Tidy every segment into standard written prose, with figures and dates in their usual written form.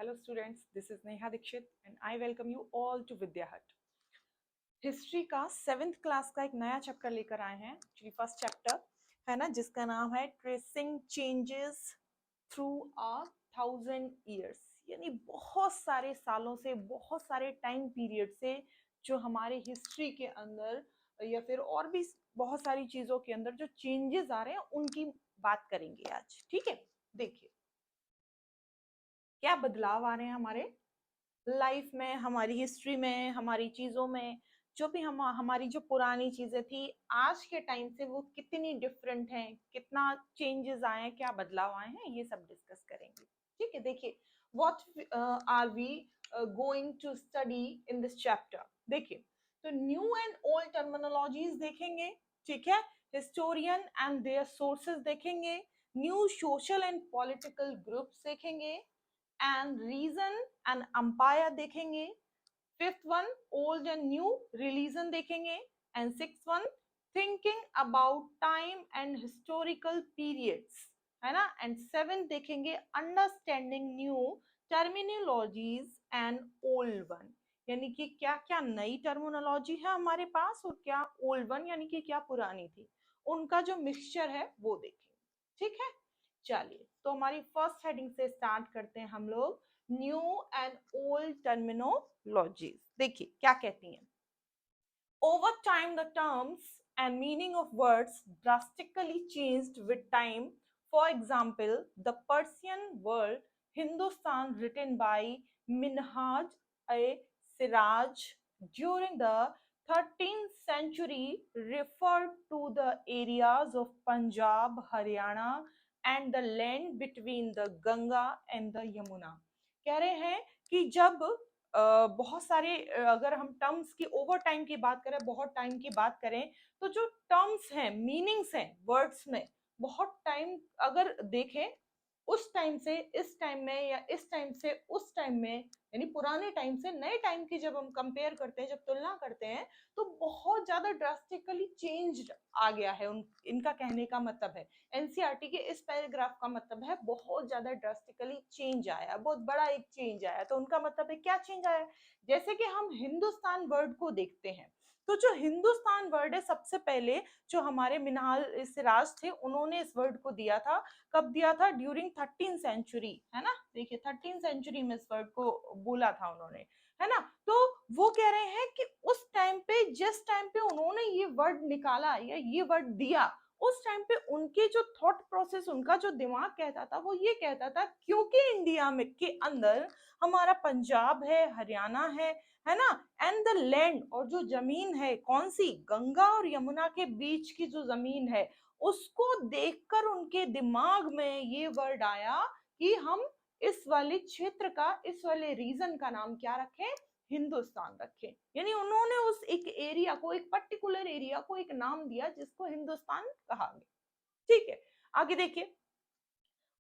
Hello students, this is Neha Dikshit and I welcome you all to Vidya Hut. History का 7th class का एक नया chapter लेकर आए हैं। एक्चुअली फर्स्ट चैप्टर है ना, जिसका नाम है tracing changes through a 1000 years। यानी बहुत सारे सालों से, बहुत सारे टाइम पीरियड से जो हमारे हिस्ट्री के अंदर या फिर और भी बहुत सारी चीजों के अंदर जो चेंजेस आ रहे हैं उनकी बात करेंगे आज। ठीक है, देखिए क्या बदलाव आ रहे हैं हमारे लाइफ में, हमारी हिस्ट्री में, हमारी चीजों में। जो भी हमारी जो पुरानी चीजें थी आज के टाइम से वो कितनी डिफरेंट हैं, कितना चेंजेस आए हैं, क्या बदलाव आए हैं, ये सब डिस्कस करेंगे। ठीक है, देखिए what are we going to study in this chapter. देखिए तो न्यू एंड ओल्ड टर्मिनोलॉजीज देखेंगे, ठीक है, हिस्टोरियन एंड देयर सोर्सेज देखेंगे, new social and political groups देखेंगे एंड रीजन एंड अंपायर देखेंगे। Fifth one old and new religion देखेंगे and six one thinking about time and historical periods, है ना। And seven देखेंगे understanding new terminologies and old one, यानी कि क्या क्या नई टर्मिनोलॉजी है हमारे पास और क्या ओल्ड वन यानी कि क्या पुरानी थी, उनका जो मिक्सचर है वो देखेंगे। ठीक है, चलिए तो हमारी फर्स्ट हेडिंग से स्टार्ट करते हैं हम लोग, न्यू एंड ओल्ड टर्मिनोलॉजीज। देखिए क्या कहती हैं। Over time the terms and meaning of words drastically changed with time. For example, the Persian word Hindustan written by Minhaj Siraj during the 13th century referred to the areas of Punjab, Haryana and the land between the Ganga and the Yamuna। कह रहे हैं कि जब बहुत सारे अगर हम terms की ओवर टाइम की बात करें, बहुत टाइम की बात करें, तो जो टर्म्स हैं, मीनिंग्स हैं वर्ड्स में, बहुत टाइम अगर देखें उस टाइम से इस टाइम में या इस टाइम से उस टाइम में, यानी पुराने टाइम से नए टाइम की जब हम कंपेयर करते हैं, जब तुलना करते हैं, तो बहुत ज्यादा ड्रास्टिकली चेंज्ड आ गया है। इनका कहने का मतलब है, एनसीईआरटी के इस पैराग्राफ का मतलब है बहुत ज्यादा ड्रास्टिकली चेंज आया, बहुत बड़ा एक चेंज आया। तो उनका मतलब है क्या चेंज आया, जैसे कि हम हिंदुस्तान वर्ड को देखते हैं, तो जो हिंदुस्तान वर्ड है सबसे पहले जो हमारे मिनहाल सिराज थे उन्होंने इस वर्ड को दिया था। कब दिया था? ड्यूरिंग 13th सेंचुरी, है ना। देखिए 13th सेंचुरी में इस वर्ड को बोला था उन्होंने, है ना। तो वो कह रहे हैं कि उस टाइम पे, जिस टाइम पे उन्होंने ये वर्ड निकाला या ये वर्ड दिया, उस टाइम पे उनके जो थॉट प्रोसेस, उनका जो दिमाग कहता था वो ये कहता था, क्योंकि इंडिया में के अंदर हमारा पंजाब है, हरियाणा है ना, एंड द लैंड, और जो जमीन है कौन सी, गंगा और यमुना के बीच की जो जमीन है, उसको देखकर उनके दिमाग में ये वर्ड आया कि हम इस वाले क्षेत्र का, इस वाले रीजन का नाम क्या रखें, हिंदुस्तान रखें। यानी उन्होंने उस एक एरिया को, एक पर्टिकुलर एरिया को एक नाम दिया जिसको हिंदुस्तान कहा गया। ठीक है, आगे देखिए।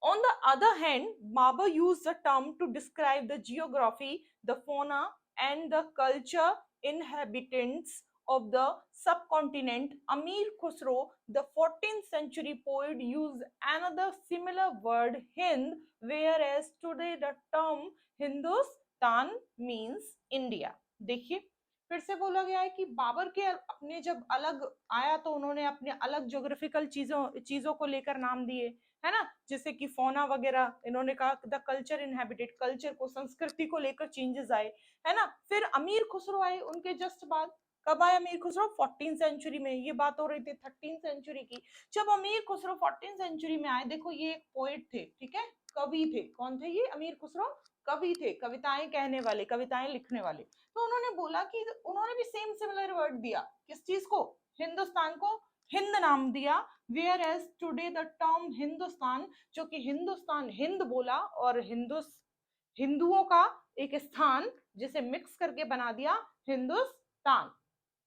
On the other hand, Babur used the term to describe the geography, the fauna, and the culture inhabitants of the subcontinent. Amir Khusro, the 14th century poet, used another similar word, Hind, whereas today the term Hindustan means India। देखिए फिर से बोला गया है कि बाबर के अपने जब अलग आया तो उन्होंने अपने अलग ज्योग्राफिकल चीजों को लेकर नाम दिए, है ना, जैसे कि फोना वगैरह। इन्होंने कहा द कल्चर इनहेबिटेड, कल्चर को, संस्कृति को लेकर चेंजेस आए, है ना। फिर अमीर खुसरो आए उनके जस्ट बाद। कब आए अमीर खुसरो? 14th सेंचुरी में। ये बात हो रही थी 13th सेंचुरी की। जब अमीर खुसरो 14th सेंचुरी में आए, देखो ये एक पोएट थे, ठीक है, कवि थे। कौन थे ये? अमीर खुसरो कवि थे, कविताएं कहने वाले, कविताएं लिखने वाले। तो उन्होंने बोला कि उन्होंने भी सेम सिमिलर वर्ड दिया, किस चीज को? हिंदुस्तान को हिंद नाम दिया। Whereas today the term Hindustan, जो कि हिंदुस्तान, हिंद बोला और हिंदुओं का एक स्थान जिसे मिक्स करके बना दिया हिंदुस्तान।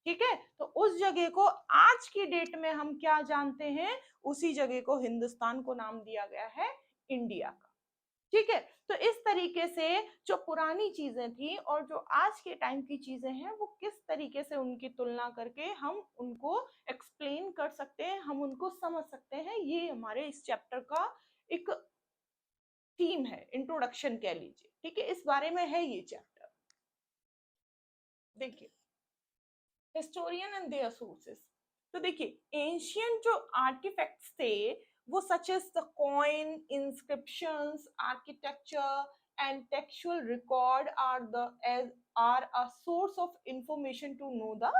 ठीक है, तो उस जगह को आज की डेट में हम क्या जानते हैं, उसी जगह को हिंदुस्तान को नाम दिया गया है इंडिया का। ठीक है, तो इस तरीके से जो पुरानी चीजें थी और जो आज के टाइम की चीजें हैं, वो किस तरीके से उनकी तुलना करके हम उनको एक्सप्लेन कर सकते हैं, हम उनको समझ सकते हैं, ये हमारे इस चैप्टर का एक थीम है, इंट्रोडक्शन कह लीजिए, ठीक है, इस बारे में है ये चैप्टर। देखिए हिस्टोरियन एंड देयर सोर्सेस, तो देखिए एंशियंट जो आर्टिफैक्ट्स थे वो such as the coin, inscriptions, architecture and textual record are a source of information to know the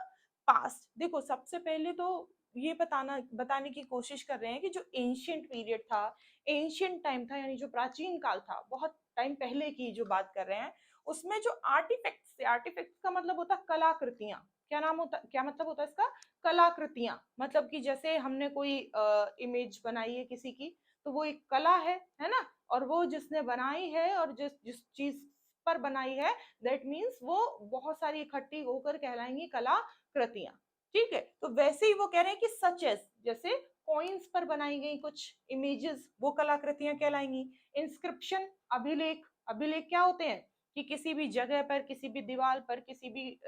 past. देखो सबसे पहले तो ये बताने की कोशिश कर रहे हैं कि जो एंशियंट पीरियड था, एंशियंट टाइम था, यानी जो प्राचीन काल था, बहुत टाइम पहले की जो बात कर रहे हैं, उसमें जो आर्टिफैक्ट्स थे, आर्टिफैक्ट्स का मतलब होता है कलाकृतियां। क्या मतलब होता है इसका? कलाकृतियां, मतलब कि जैसे हमने कोई इमेज बनाई है किसी की, तो वो एक कला है ना, और वो जिसने बनाई है और जिस जिस चीज पर बनाई है, दैट मीन्स वो बहुत सारी इकट्ठी होकर कहलाएंगी कलाकृतियां। ठीक है, तो वैसे ही वो कह रहे हैं कि सच एज, जैसे कॉइन्स पर बनाई गई कुछ इमेजेस, वो कलाकृतियां कहलाएंगी। इंस्क्रिप्शन, अभिलेख, अभिलेख क्या होते हैं कि किसी भी जगह पर, किसी भी दीवार पर, किसी भी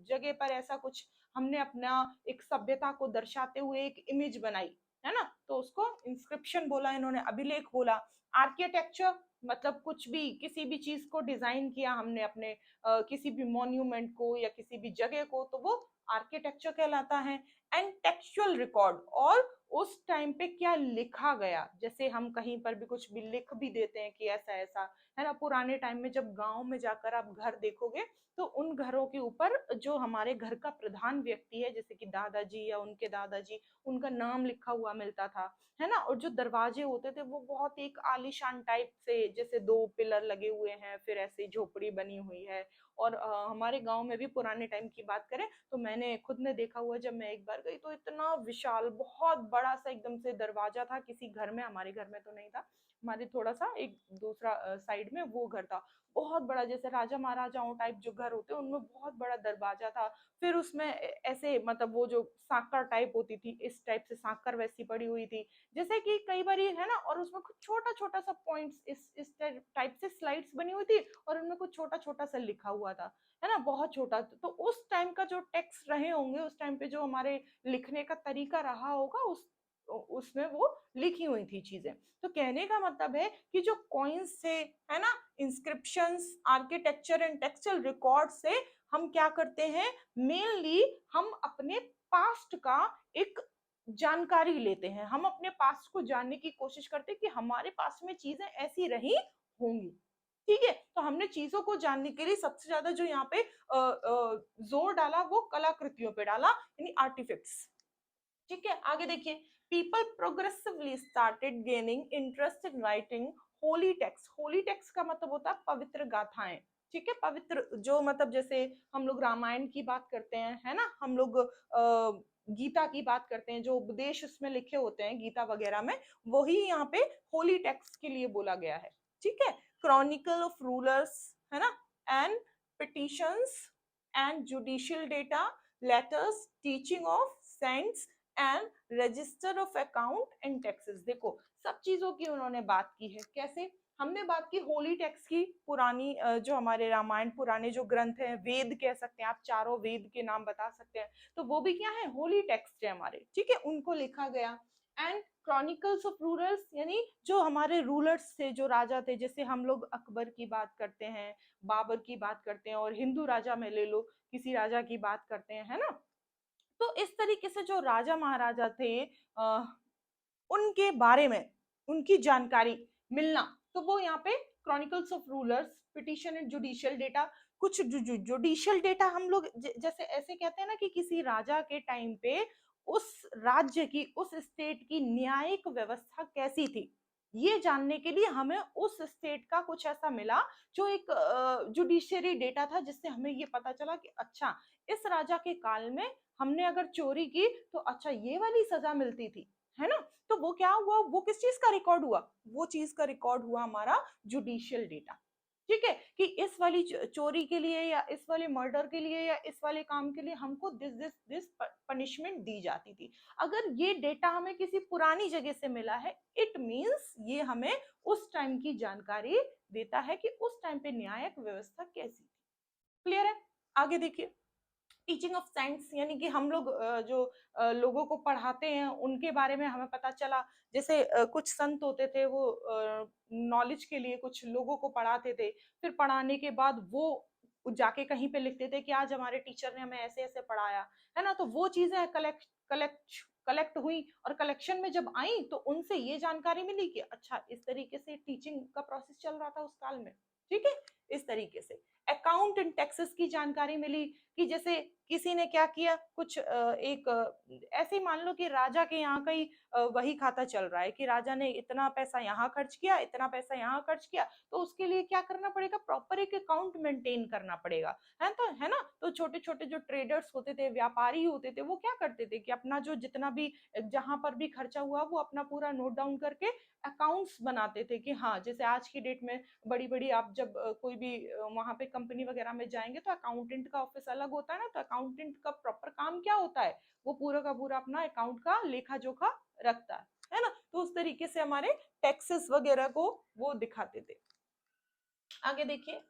जगह पर ऐसा कुछ हमने अपना एक सभ्यता को दर्शाते हुए एक इमेज बनाई है ना, तो उसको इंस्क्रिप्शन बोला इन्होंने, अभिलेख बोला। आर्किटेक्चर मतलब कुछ भी, किसी भी चीज को डिजाइन किया हमने अपने किसी भी मॉन्यूमेंट को या किसी भी जगह को, तो वो आर्किटेक्चर कहलाता है। एंड टेक्सचुअल रिकॉर्ड, और उस टाइम पे क्या लिखा गया, जैसे हम कहीं पर भी कुछ भी लिख भी देते हैं कि ऐसा ऐसा है ना। पुराने टाइम में जब गांव में जाकर आप घर देखोगे, तो उन घरों के ऊपर जो हमारे घर का प्रधान व्यक्ति है, जैसे कि दादाजी या उनके दादाजी, उनका नाम लिखा हुआ मिलता था, है ना। और जो दरवाजे होते थे वो बहुत एक आलीशान टाइप से, जैसे 2 पिलर लगे हुए हैं, फिर ऐसे झोपड़ी बनी हुई है। और हमारे गांव में भी पुराने टाइम की बात करें तो मैंने खुद ने देखा हुआ, जब मैं एक बार गई तो इतना विशाल, बहुत बड़ा सा एकदम से दरवाजा था किसी घर में, हमारे घर में तो नहीं था, हमारे थोड़ा सा एक दूसरा साइड में वो घर था, बहुत बड़ा, जैसे राजा महाराजाओं टाइप जो घर होते हैं उनमें बहुत बड़ा दरवाजा था। फिर उसमें ऐसे मतलब वो जो साकर टाइप होती थी, इस टाइप से साकर वैसी पड़ी हुई थी, जैसे कि कई बार है ना, और उसमें कुछ छोटा छोटा सा पॉइंट्स इस टाइप से स्लाइड्स बनी हुई थी, और उनमें कुछ छोटा छोटा सा लिखा हुआ था, है ना, बहुत छोटा। तो उस टाइम का जो टेक्स्ट रहे होंगे, उस टाइम पे जो हमारे लिखने का तरीका रहा होगा, उसमें वो लिखी हुई थी चीजें। तो कहने का मतलब है कि जो कॉइन्स से, है ना, inscriptions, architecture and textile record से हम क्या करते हैं, मेनली हम अपने पास्ट का एक जानकारी लेते हैं, हम अपने पास्ट को जानने की कोशिश करते हैं कि हमारे पास्ट में चीजें ऐसी रही होंगी। ठीक है, तो हमने चीजों को जानने के लिए सबसे ज्यादा जो यहाँ पे जोर डाला वो कलाकृतियों पे डाला, यानी आर्टिफैक्ट्स। ठीक है, आगे देखिए, people progressively started gaining interest in writing Holi text. Holi text का मतलब होता है पवित्र गाथाएं। ठीक है, पवित्र जो मतलब जैसे हम लोग रामायण की बात करते हैं, है ना, हम लोग गीता की बात करते हैं, जो उपदेश उसमें लिखे होते हैं गीता वगैरह में, वही यहाँ पे होली टेक्स्ट के लिए बोला गया है। ठीक है, क्रॉनिकल ऑफ रूलर्स, है ना, and petitions and judicial data, letters, teaching of cents and register of account and taxes. देखो सब चीजों की उन्होंने बात की है। कैसे? हमने बात की होली टेक्स्ट की, पुरानी जो हमारे रामायण, पुराने जो ग्रंथ हैं, वेद कह सकते हैं आप, चारों वेद के नाम बता सकते हैं, तो वो भी क्या है, होली टेक्स्ट है हमारे। ठीक है, उनको लिखा गया। एंड क्रॉनिकल्स ऑफ रूलर्स, यानी जो हमारे रूलर्स थे, जो राजा थे, जैसे हम लोग अकबर की बात करते हैं, बाबर की बात करते हैं, और हिंदू राजा में ले लो, किसी राजा की बात करते हैं, है ना। तो इस तरीके से जो राजा महाराजा थे, उनके बारे में उनकी जानकारी मिलना, तो वो यहाँ पे chronicles of rulers, petition and judicial data. कुछ जुडिशियल डेटा हम लोग जैसे ऐसे कहते हैं ना कि किसी राजा के टाइम पे उस राज्य की, उस स्टेट की न्यायिक व्यवस्था कैसी थी, ये जानने के लिए हमें उस स्टेट का कुछ ऐसा मिला जो एक जुडिशियरी डेटा था, जिससे हमें ये पता चला कि अच्छा, इस राजा के काल में हमने अगर चोरी की तो अच्छा ये वाली सजा मिलती थी, है ना। तो वो क्या हुआ, वो किस चीज का रिकॉर्ड हुआ, वो चीज का रिकॉर्ड हुआ हमारा जुडिशियल डेटा। ठीक है, कि इस वाली चोरी के लिए या इस वाले मर्डर के लिए या इस वाले काम के लिए हमको दिस दिस दिस पनिशमेंट दी जाती थी। अगर ये डेटा हमें किसी पुरानी जगह से मिला है, इट मींस ये हमें उस टाइम की जानकारी देता है कि उस टाइम पे न्यायिक व्यवस्था कैसी थी। क्लियर है? आगे देखिए, टीचिंग ऑफ साइंस यानी कि हम लोग जो लोगों को पढ़ाते हैं उनके बारे में हमें पता चला। जैसे कुछ संत होते थे, वो नॉलेज के लिए कुछ लोगों को पढ़ाते थे, फिर पढ़ाने के बाद वो जाके कहीं पे लिखते थे कि आज हमारे टीचर ने हमें ऐसे ऐसे पढ़ाया, है ना। तो वो चीजें कलेक्ट कलेक्ट कलेक्ट हुई, और कलेक्शन में जब आई तो उनसे ये जानकारी मिली कि अच्छा इस तरीके से टीचिंग का प्रोसेस चल रहा था उस काल में, ठीक है। इस तरीके से अकाउंट एंड टैक्सेस की जानकारी मिली कि जैसे किसी ने क्या किया, कुछ ऐसे ही मान लो कि राजा के यहाँ का ही वही खाता चल रहा है कि राजा ने इतना पैसा यहाँ खर्च किया, इतना पैसा यहाँ खर्च किया, तो उसके लिए क्या करना पड़ेगा, प्रॉपर एक अकाउंट मेंटेन करना पड़ेगा, है ना। तो छोटे छोटे जो ट्रेडर्स होते थे, व्यापारी होते थे, वो क्या करते थे कि अपना जो जितना भी जहां पर भी खर्चा हुआ वो अपना पूरा नोट डाउन करके अकाउंट्स बनाते थे कि हाँ, जैसे आज की डेट में बड़ी बड़ी आप जब कोई भी वहां पे कंपनी वगैरह में जाएंगे तो अकाउंटेंट का ऑफिस अलग होता है ना, तो अकाउंटेंट का प्रॉपर काम क्या होता है, वो पूरा का पूरा अपना अकाउंट का लेखा जोखा रखता है ना। तो उस तरीके से हमारे टैक्सेस वगैरह को वो दिखाते थे। आगे देखिए,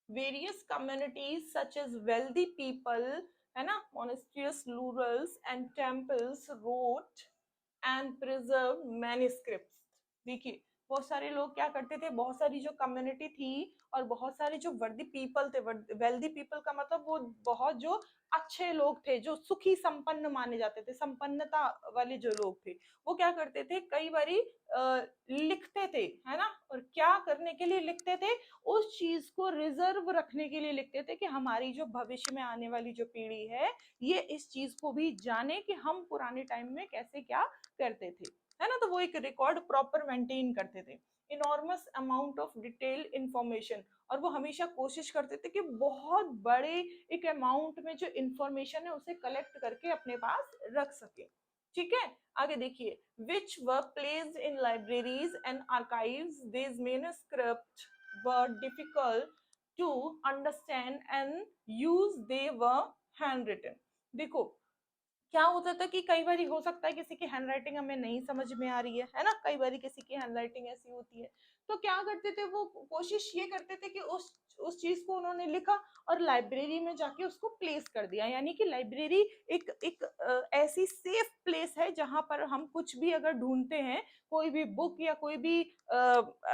various communities such as wealthy people, है ना, monasteries rulers and temples wrote and preserve manuscripts. देखिए, बहुत सारे लोग क्या करते थे, बहुत सारी जो कम्युनिटी थी और बहुत सारे जो वर्दी पीपल थे, वेल्दी पीपल का मतलब वो बहुत जो अच्छे लोग थे, जो सुखी संपन्न माने जाते थे, संपन्नता वाले जो लोग थे, वो क्या करते थे, कई बारी लिखते थे, है ना। और क्या करने के लिए लिखते थे, उस चीज को रिजर्व रखने के लिए लिखते थे कि हमारी जो भविष्य में आने वाली जो पीढ़ी है, ये इस चीज को भी जाने कि हम पुराने टाइम में कैसे क्या करते थे, है ना। तो वो एक रिकॉर्ड प्रॉपर मेंटेन करते थे, enormous amount of detail information, और वो हमेशा कोशिश करते थे कि बहुत बड़े एक अमाउंट में जो इंफॉर्मेशन है उसे कलेक्ट करके अपने पास रख सके, ठीक है। आगे देखिए, which were placed in libraries and archives, this manuscript were difficult to understand and use, they were handwritten. देखो, क्या होता था कि कई बार हो सकता है किसी की हैंडराइटिंग हमें नहीं समझ में आ रही है ना, कई बार किसी की हैंडराइटिंग ऐसी होती है, तो क्या करते थे, वो कोशिश ये करते थे कि उस चीज को उन्होंने लिखा और लाइब्रेरी में जाके उसको प्लेस कर दिया। यानी कि लाइब्रेरी एक ऐसी सेफ प्लेस है जहां पर हम कुछ भी अगर ढूंढते हैं, कोई भी बुक या कोई भी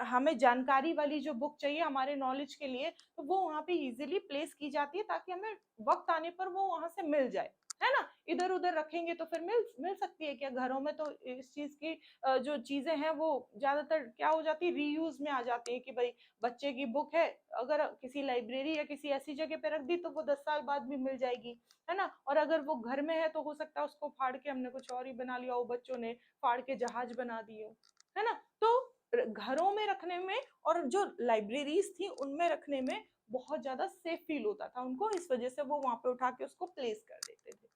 हमें जानकारी वाली जो बुक चाहिए हमारे नॉलेज के लिए, तो वो वहां पे इजीली प्लेस की जाती है ताकि हमें वक्त आने पर वो वहां से मिल जाए, है ना। इधर उधर रखेंगे तो फिर मिल सकती है क्या, घरों में तो इस चीज की जो चीजें हैं वो ज्यादातर क्या हो जाती है, रीयूज में आ जाती है कि भाई बच्चे की बुक है, अगर किसी लाइब्रेरी या किसी ऐसी जगह पे रख दी तो वो 10 साल बाद भी मिल जाएगी, है ना। और अगर वो घर में है तो हो सकता है उसको फाड़ के हमने कुछ और ही बना लिया हो, बच्चों ने फाड़ के जहाज बना दिए हो, है ना। तो घरों में रखने में और जो लाइब्रेरीज थी उनमें रखने में बहुत ज्यादा सेफ फील होता था उनको, इस वजह से वो वहां पे उठा के उसको प्लेस कर देते थे,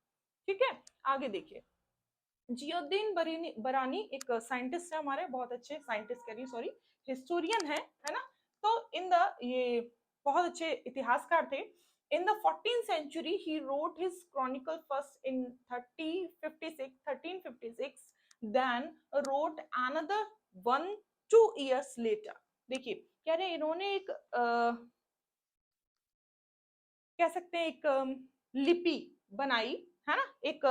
ठीक है। आगे देखिए, जियोद्दीन बरानी एक साइंटिस्ट है हमारे, बहुत अच्छे साइंटिस्ट कह रही सॉरी, हिस्टोरियन है ना। तो इन द ये बहुत अच्छे इतिहासकार थे। In the 14th century he wrote his chronicle first in 1356, then wrote another 1-2 years later। देखिए, कह रहे इन्होंने एक कह सकते हैं एक लिपि बनाई, है ना, एक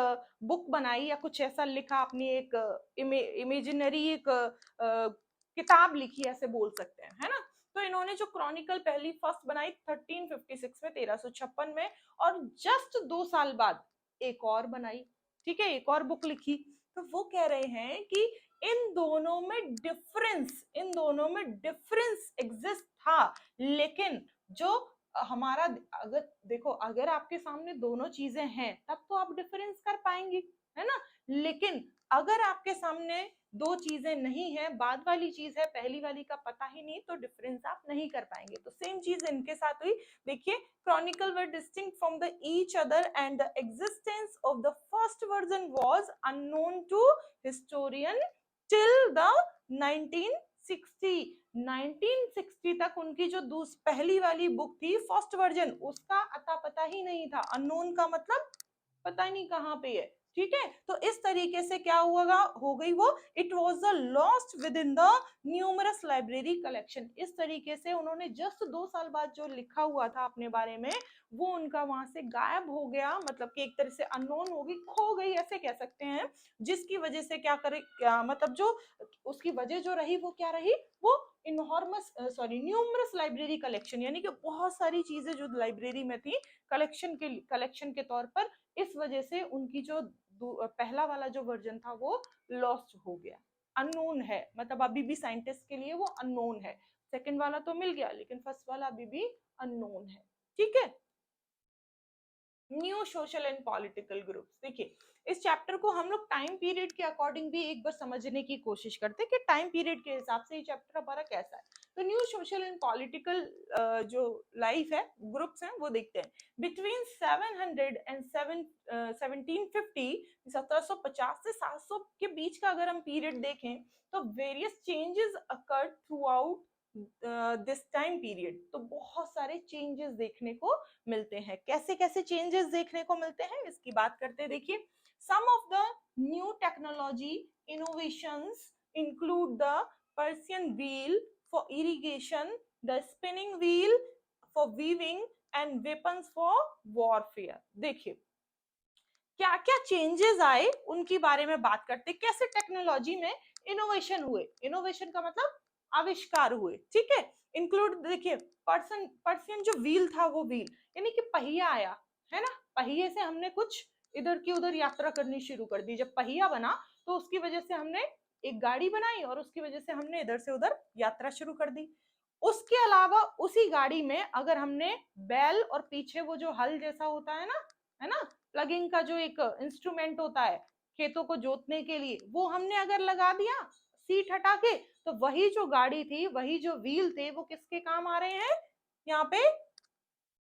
बुक बनाई या कुछ ऐसा लिखा, अपनी एक इमेजिनरी एक किताब लिखी, ऐसे बोल सकते हैं, है ना। तो इन्होंने जो क्रॉनिकल पहली फर्स्ट बनाई 1356 में, 1356 में, और जस्ट 2 साल बाद एक और बनाई, ठीक है, एक और बुक लिखी। तो वो कह रहे हैं कि इन दोनों में डिफरेंस एग्जिस्ट था, लेकिन जो हमारा, अगर देखो, अगर आपके सामने दोनों चीजें हैं तब तो आप डिफरेंस कर पाएंगे, है ना। लेकिन अगर आपके सामने दो चीजें नहीं है, बाद वाली चीज है, पहली वाली का पता ही नहीं, तो डिफरेंस आप नहीं कर पाएंगे। तो सेम चीज इनके साथ हुई। देखिए, chronicle were distinct from the each other and the existence of the first version was unknown to historian till the 1960 1960 तक उनकी जो पहली वाली बुक थी फर्स्ट वर्जन, उसका अता पता ही नहीं था। अननोन का मतलब पता ही नहीं कहाँ पे है, ठीक है, तो इस तरीके से क्या हुआ हो गई वो, it was the lost with in the numerous library collection. इस तरीके से उन्होंने जस्ट 2 साल बाद जो लिखा हुआ था अपने बारे में वो उनका वहां से गायब हो गया, मतलब कि एक तरह से अननोन हो गई, खो गई ऐसे कह सकते हैं। जिसकी वजह से क्या करे, क्या मतलब जो उसकी वजह जो रही वो क्या रही, वो इनहॉर्मस न्यूमरस लाइब्रेरी कलेक्शन, यानी कि बहुत सारी चीजें जो लाइब्रेरी में थी कलेक्शन के तौर पर, इस वजह से उनकी जो पहला वाला जो वर्जन था वो लॉस्ट हो गया, अननोन है, मतलब अभी भी साइंटिस्ट के लिए वो अननोन है। सेकंड वाला तो मिल गया लेकिन फर्स्ट वाला अभी भी अननोन है। ठीक है, new social and political groups. देखिए इस चैप्टर को हम लोग टाइम पीरियड के अकॉर्डिंग भी एक बार समझने की कोशिश करते हैं कि टाइम पीरियड के हिसाब से ये चैप्टर हमारा कैसा है। तो न्यू सोशल एंड पॉलिटिकल जो लाइफ है, ग्रुप्स हैं, वो देखते हैं। बिटवीन 700 एंड 1750, 1750 से 700 के बीच का अगर हम पीरियड देखें तो various changes occurred through out this time period. तो बहुत सारे चेंजेस देखने को मिलते हैं। कैसे कैसे चेंजेस देखने को मिलते हैं इसकी बात करते हैं। देखिए some of the new technology innovations include the Persian wheel for irrigation, the spinning wheel for weaving and weapons for warfare. देखिए क्या क्या चेंजेस आए उनके बारे में बात करते हैं, कैसे टेक्नोलॉजी में इनोवेशन हुए। इनोवेशन का मतलब आविष्कार हुए। ठीक है, इंक्लूड देखिए पर्सियन जो व्हील था वो व्हील यानी कि पहिया आया है ना, पहिए से हमने कुछ इधर की उधर यात्रा करनी शुरू कर दी। जब पहिया बना तो उसकी वजह से हमने एक गाड़ी बनाई और उसकी वजह से हमने इधर से उधर यात्रा शुरू कर दी। उसके अलावा उसी गाड़ी में अगर हमने बैल और पीछे वो जो हल जैसा होता है ना प्लगिंग का जो एक इंस्ट्रूमेंट होता है खेतों को जोतने के लिए, वो हमने अगर लगा दिया सीट हटा के, तो वही जो गाड़ी थी, वही जो व्हील थे, वो किसके काम आ रहे हैं यहाँ पे,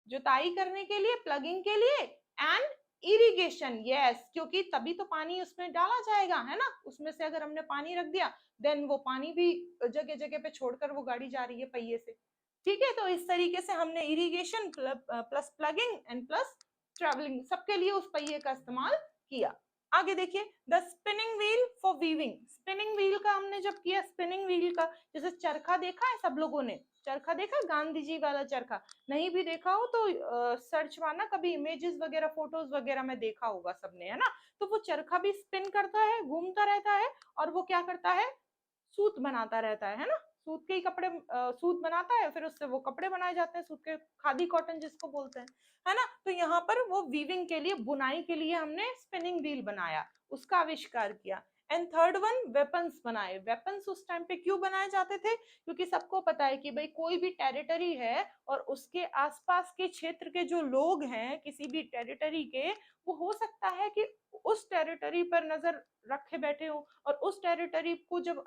जुताई करने के लिए, प्लगिंग के लिए एंड इरिगेशन। यस, क्योंकि तभी तो पानी उसमें डाला जाएगा है ना, उसमें से अगर हमने पानी रख दिया देन वो पानी भी जगह जगह पे छोड़कर वो गाड़ी जा रही है पहिए से। ठीक है, तो इस तरीके से हमने irrigation plus plugging and plus travelling सबके लिए उस पहिए का इस्तेमाल किया। आगे देखिए the spinning wheel for weaving. Spinning wheel का हमने जब किया, स्पिनिंग व्हील का जैसे चरखा देखा है सब लोगों ने, चरखा देखा, गांधी जी वाला चरखा, नहीं भी देखा हो तो सर्च मारना, कभी इमेजेस वगैरह फोटोज वगैरह में देखा होगा सबने है ना। तो वो चरखा भी स्पिन करता है, घूमता रहता है और वो क्या करता है, सूत बनाता रहता है ना, सूत के ही कपड़े सूत बनाता है, फिर उससे वो कपड़े बनाए जाते हैं, सूत के, खादी कॉटन जिसको बोलते हैं है ना। तो यहाँ पर वो वीविंग के लिए, बुनाई के लिए हमने स्पिनिंग व्हील बनाया, उसका आविष्कार किया। एंड थर्ड वन वेपन्स बनाए। वेपन्स उस टाइम पे क्यों बनाए जाते थे, क्योंकि सबको पता है कि भाई कोई भी टेरिटरी है और उसके आसपास के क्षेत्र के जो लोग हैं किसी भी टेरिटरी के, वो हो सकता है कि उस टेरिटरी पर नजर रखे बैठे हो और उस टेरिटरी को जब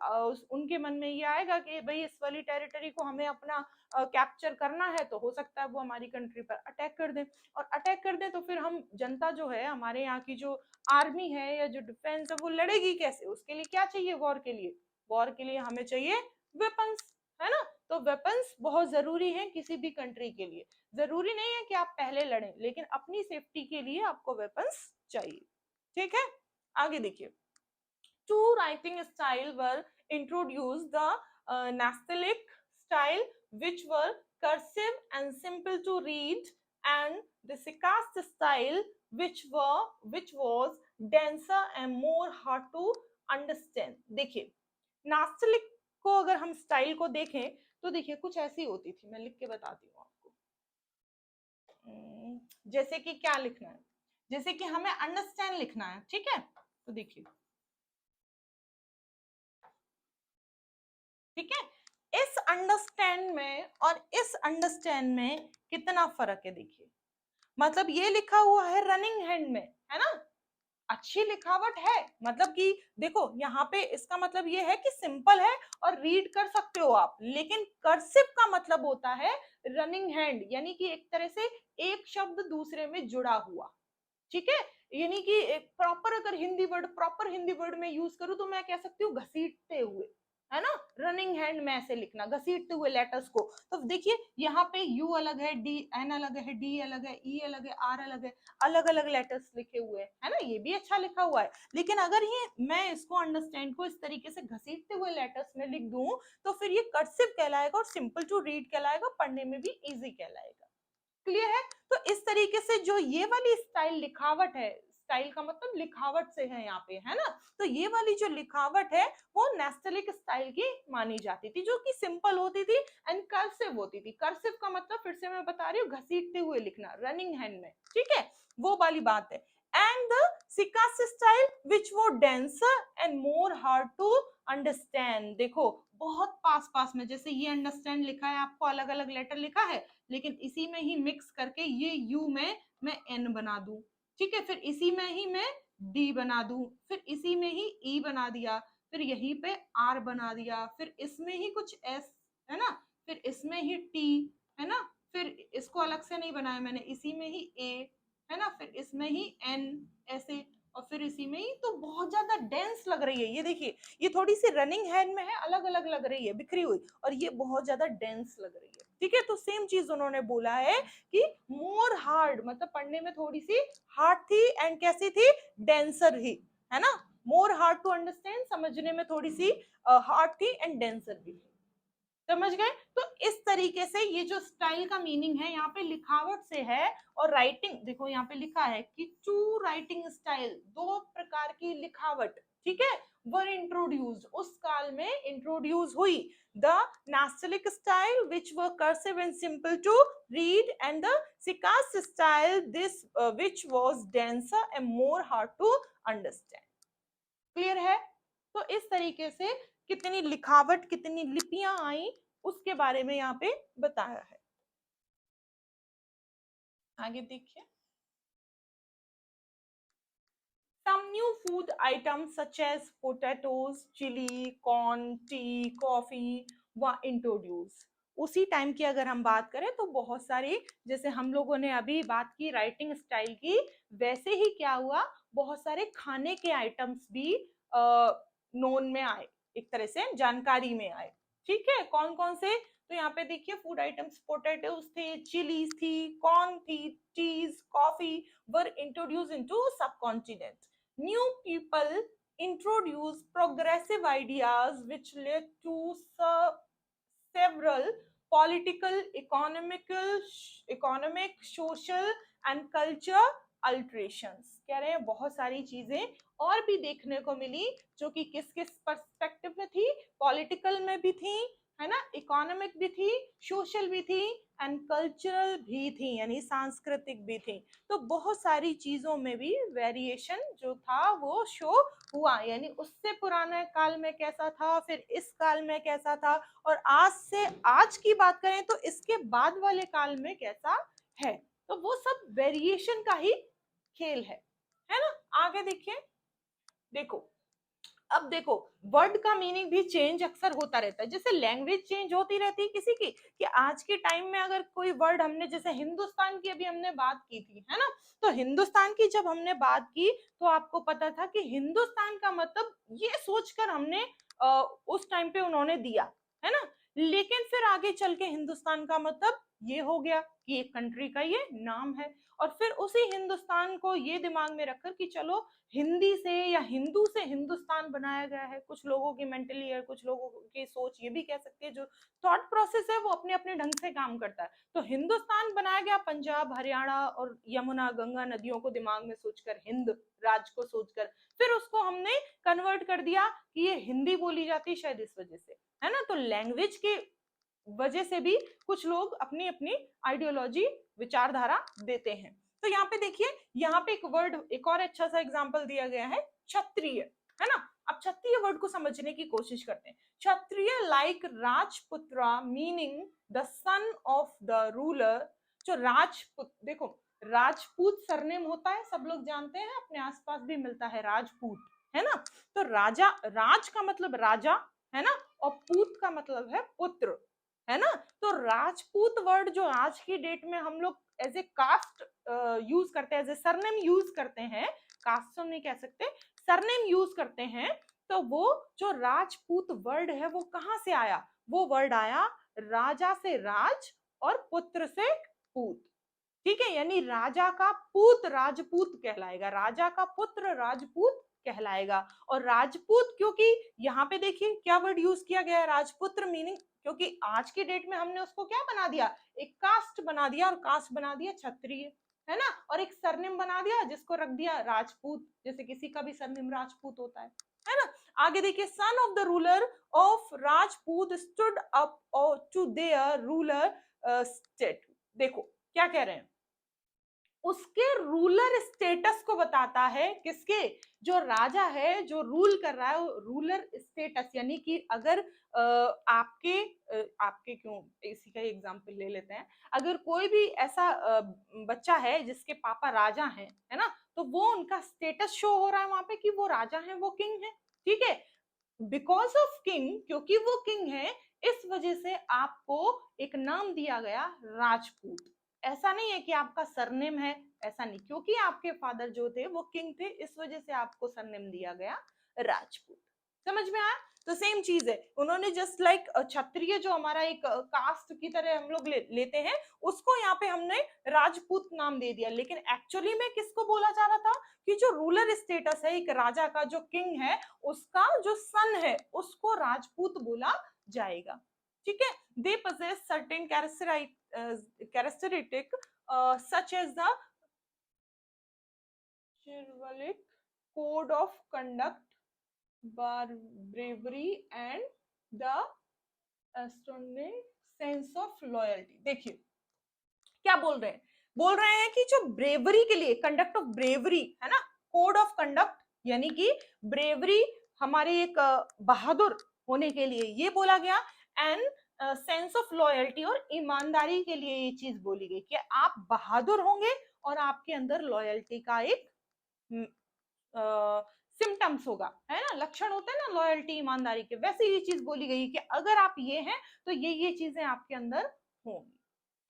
उनके मन में ये आएगा कि भाई इस वाली टेरिटरी को हमें अपना कैप्चर करना है, तो हो सकता है वो हमारी कंट्री पर अटैक कर दें, और अटैक कर दें तो फिर हम जनता जो है, हमारे यहाँ की जो आर्मी है या जो डिफेंस है, वो लड़ेगी कैसे। उसके लिए क्या चाहिए, वॉर के लिए, वॉर के लिए हमें चाहिए वेपन्स है ना। तो वेपन्स बहुत जरूरी है किसी भी कंट्री के लिए। जरूरी नहीं है कि आप पहले लड़ें, लेकिन अपनी सेफ्टी के लिए आपको वेपन्स चाहिए। ठीक है, आगे देखिए two writing style were introduced, the Nastaliq style which were cursive and simple to read, and the Sikast style which was denser and more hard to understand। देखिए नास्तिलिक को अगर हम स्टाइल को देखें तो देखिए कुछ ऐसी होती थी, मैं लिख के बताती हूँ आपको। जैसे कि क्या लिखना है, जैसे कि हमें अंडरस्टैंड लिखना है, ठीक है, तो देखिए ठीक है, इस अंडरस्टैंड में और इस अंडरस्टैंड में कितना फर्क है देखिए। मतलब ये लिखा हुआ है रनिंग हैंड में है ना, अच्छी लिखावट है, मतलब कि देखो यहाँ पे इसका मतलब ये है कि सिंपल है और रीड कर सकते हो आप, लेकिन कर्सिव का मतलब होता है रनिंग हैंड, यानी कि एक तरह से एक शब्द दूसरे में जुड़ा हुआ। ठीक है, यानी कि प्रॉपर अगर Hindi word, proper Hindi word में यूज करूं तो मैं कह सकती हूँ घसीटते हुए, है ना, रनिंग हैंड में ऐसे लिखना, घसीटते हुए लेटर्स को। तो देखिए यहाँ पे यू अलग है, डी एन अलग है, डी अलग है, ई अलग है, आर अलग है, अलग अलग लेटर्स लिखे हुए हैं, है ना, ये भी अच्छा लिखा हुआ है। लेकिन अगर ये मैं इसको अंडरस्टैंड को इस तरीके से घसीटते हुए लेटर्स में लिख दूं तो फिर ये कर्सिव कहलाएगा और सिंपल टू रीड कहलाएगा, पढ़ने में भी इजी कहलाएगा। क्लियर है? तो इस तरीके से जो ये वाली स्टाइल लिखावट है, स्टाइल का मतलब लिखावट से है यहाँ पे, है ना, तो ये वाली जो लिखावट है वो नेस्टलिक स्टाइल की मानी जाती थी, जो कि सिंपल होती थी एंड कर्सिव होती थी। कर्सिव का मतलब फिर से मैं बता रही हूँ, घसीटते हुए लिखना, रनिंग हैंड में, ठीक है, वो वाली बात है। And the Sikas style which वो denser and more hard to understand. देखो बहुत पास पास में, जैसे ये अंडरस्टैंड लिखा है, आपको अलग अलग लेटर लिखा है, लेकिन इसी में ही मिक्स करके ये यू में मैं एन बना दूं, ठीक है, फिर इसी में ही मैं डी बना दूं, फिर इसी में ही ई बना दिया, फिर यहीं पे आर बना दिया, फिर इसमें ही कुछ एस, है ना, फिर इसमें ही टी, है ना, फिर इसको अलग से नहीं बनाया मैंने, इसी में ही ए, है ना, फिर इसमें ही एन, ऐसे, और फिर इसी में ही, तो बहुत ज्यादा डेंस लग रही है ये। देखिए ये थोड़ी सी रनिंग हैंड में है, अलग अलग लग रही है, बिखरी हुई, और ये बहुत ज्यादा डेंस लग रही है, ठीक है। तो सेम चीज उन्होंने बोला है कि मोर हार्ड मतलब पढ़ने में थोड़ी सी हार्ड थी, एंड कैसी थी, डेंसर ही, है ना, मोर हार्ड टू अंडरस्टैंड, समझने में थोड़ी सी हार्ड थी एंड डेंसर भी थी। समझ गए? तो इस तरीके से ये जो स्टाइल का मीनिंग है यहाँ पे लिखावट से है, और राइटिंग देखो यहाँ पे लिखा है कि टू राइटिंग स्टाइल, दो प्रकार की लिखावट, ठीक है, वर इंट्रोड्यूस्ड, उस काल में इंट्रोड्यूस हुई। The Nastaliq style which were cursive and simple to read, and the Sikas style this which was denser and more hard to understand. Clear है? तो इस तरीके से कितनी लिखावट, कितनी लिपियां आई, उसके बारे में यहाँ पे बताया है। आगे देखिए, some new food items such as potatoes, chili, corn, tea, coffee were introduced। उसी टाइम की अगर हम बात करें तो बहुत सारी, जैसे हम लोगों ने अभी बात की राइटिंग स्टाइल की, वैसे ही क्या हुआ, बहुत सारे खाने के आइटम्स भी नोन में आए, एक तरह से जानकारी में आए, ठीक है। कौन कौन से, तो यहाँ पे देखिए फूड आइटम्स, पोटैटोज थे, चिलीज थी, कॉर्न थी, चीज, coffee were introduce into subcontinent. New people introduced progressive ideas which led to several political, economic, social and culture alterations। कह रहे हैं बहुत सारी चीजें और भी देखने को मिली जो कि किस किस पर्सपेक्टिव में थी, पॉलिटिकल में भी थी, है ना, इकोनॉमिक भी थी, सोशल भी थी एंड कल्चरल भी थी, यानी सांस्कृतिक भी थी। तो बहुत सारी चीजों में भी वेरिएशन जो था वो शो हुआ, यानी उससे पुराने काल में कैसा था, फिर इस काल में कैसा था, और आज से आज की बात करें तो इसके बाद वाले काल में कैसा है। तो वो सब वेरिएशन का ही खेल है ना। आगे देखिए, देखो अब देखो वर्ड का मीनिंग भी चेंज अक्सर होता रहता है, जैसे लैंग्वेज चेंज होती रहती है किसी की, कि आज के टाइम में अगर कोई वर्ड हमने, जैसे हिंदुस्तान की अभी हमने बात की थी, है ना, तो हिंदुस्तान की जब हमने बात की तो आपको पता था कि हिंदुस्तान का मतलब ये सोचकर हमने उस टाइम पे उन्होंने दिया, है ना, लेकिन फिर आगे चल के हिंदुस्तान का मतलब ये हो गया कि एक कंट्री का ये नाम है, और फिर उसी हिंदुस्तान को ये दिमाग में रखकर कि चलो हिंदी से या हिंदू से हिंदुस्तान बनाया गया है। कुछ लोगों की मेंटली है, कुछ लोगों की सोच ये भी कह सकते हैं, जो थॉट प्रोसेस है वो अपने अपने ढंग से काम करता है। तो हिंदुस्तान बनाया गया पंजाब, हरियाणा और यमुना गंगा नदियों को दिमाग में सोचकर, हिंद राज को सोचकर, फिर उसको हमने कन्वर्ट कर दिया कि ये हिंदी बोली जाती है शायद इस वजह से, है ना। तो लैंग्वेज के वजह से भी कुछ लोग अपनी अपनी आइडियोलॉजी, विचारधारा देते हैं। तो यहाँ पे देखिए, यहाँ पे एक वर्ड, एक और अच्छा सा एग्जांपल दिया गया है, क्षत्रिय, है ना। अब क्षत्रिय वर्ड को समझने की कोशिश करते हैं। Kshatriya like Rajputra meaning the son of the ruler. जो राजपूत, देखो राजपूत सरनेम होता है, सब लोग जानते हैं, अपने आसपास भी मिलता है राजपूत, है ना। तो राजा, राज का मतलब राजा, है ना, और पूत का मतलब है पुत्र, है ना। तो राजपूत वर्ड जो आज की डेट में हम लोग एज ए कास्ट यूज करते हैं, एज ए सरनेम यूज करते हैं, कास्ट तो नहीं कह सकते, सरनेम यूज करते हैं, तो वो जो राजपूत वर्ड है वो कहाँ से आया? वो वर्ड आया राजा से राज और पुत्र से पूत। ठीक है, यानी राजा का पूत राजपूत कहलाएगा, राजा का पुत्र राजपूत कहलाएगा। और राजपूत, क्योंकि यहाँ पे देखिए क्या वर्ड यूज किया गया है, राजपुत्र, मीनिंग क्योंकि आज की डेट में हमने उसको क्या बना दिया, एक कास्ट बना दिया, और कास्ट बना दिया क्षत्रिय, है ना, और एक सरनेम बना दिया जिसको रख दिया राजपूत, जैसे किसी का भी सरनेम राजपूत होता है ना। आगे देखिए, son of the ruler of Rajput stood up to their ruler state. देखो क्या कह रहे हैं, उसके रूलर स्टेटस को बताता है, किसके, जो राजा है जो रूल कर रहा है, रूलर स्टेटस, यानी कि अगर आपके क्यों, इसी का एग्जांपल ले लेते हैं, अगर कोई भी ऐसा बच्चा है जिसके पापा राजा हैं, है ना, तो वो उनका स्टेटस शो हो रहा है वहां पे कि वो राजा हैं, वो किंग है। ठीक है, बिकॉज ऑफ किंग, क्योंकि वो किंग है, इस वजह से आपको एक नाम दिया गया राजपूत। ऐसा नहीं है कि आपका सरनेम है, ऐसा नहीं, क्योंकि आपके फादर जो थे वो किंग थे, इस वजह से आपको सरनेम दिया गया राजपूत। समझ में आया? तो सेम चीज है, उन्होंने जस्ट लाइक क्षत्रिय जो हमारा एक कास्ट की तरह हम लोग लेते हैं, उसको यहाँ पे हमने राजपूत नाम दे दिया, लेकिन एक्चुअली में किसको बोला जा रहा था कि जो रूलर स्टेटस है एक राजा का, जो किंग है, उसका जो सन है उसको राजपूत बोला जाएगा। ठीक है, दे possess certain characteristic such as the chivalric code of conduct, bravery and the astounding sense of loyalty। देखिए क्या बोल रहे हैं, बोल रहे हैं कि जो ब्रेवरी के लिए, कंडक्ट ऑफ ब्रेवरी है ना, कोड ऑफ कंडक्ट, यानी कि ब्रेवरी हमारे एक बहादुर होने के लिए ये बोला गया, एंड सेंस ऑफ लॉयल्टी, और ईमानदारी के लिए ये चीज बोली गई कि आप बहादुर होंगे और आपके अंदर लॉयल्टी का एक सिम्टम्स होगा, है ना, लक्षण होते हैं ना लॉयल्टी ईमानदारी के, वैसे ये चीज बोली गई कि अगर आप ये हैं तो ये चीजें आपके अंदर होंगी।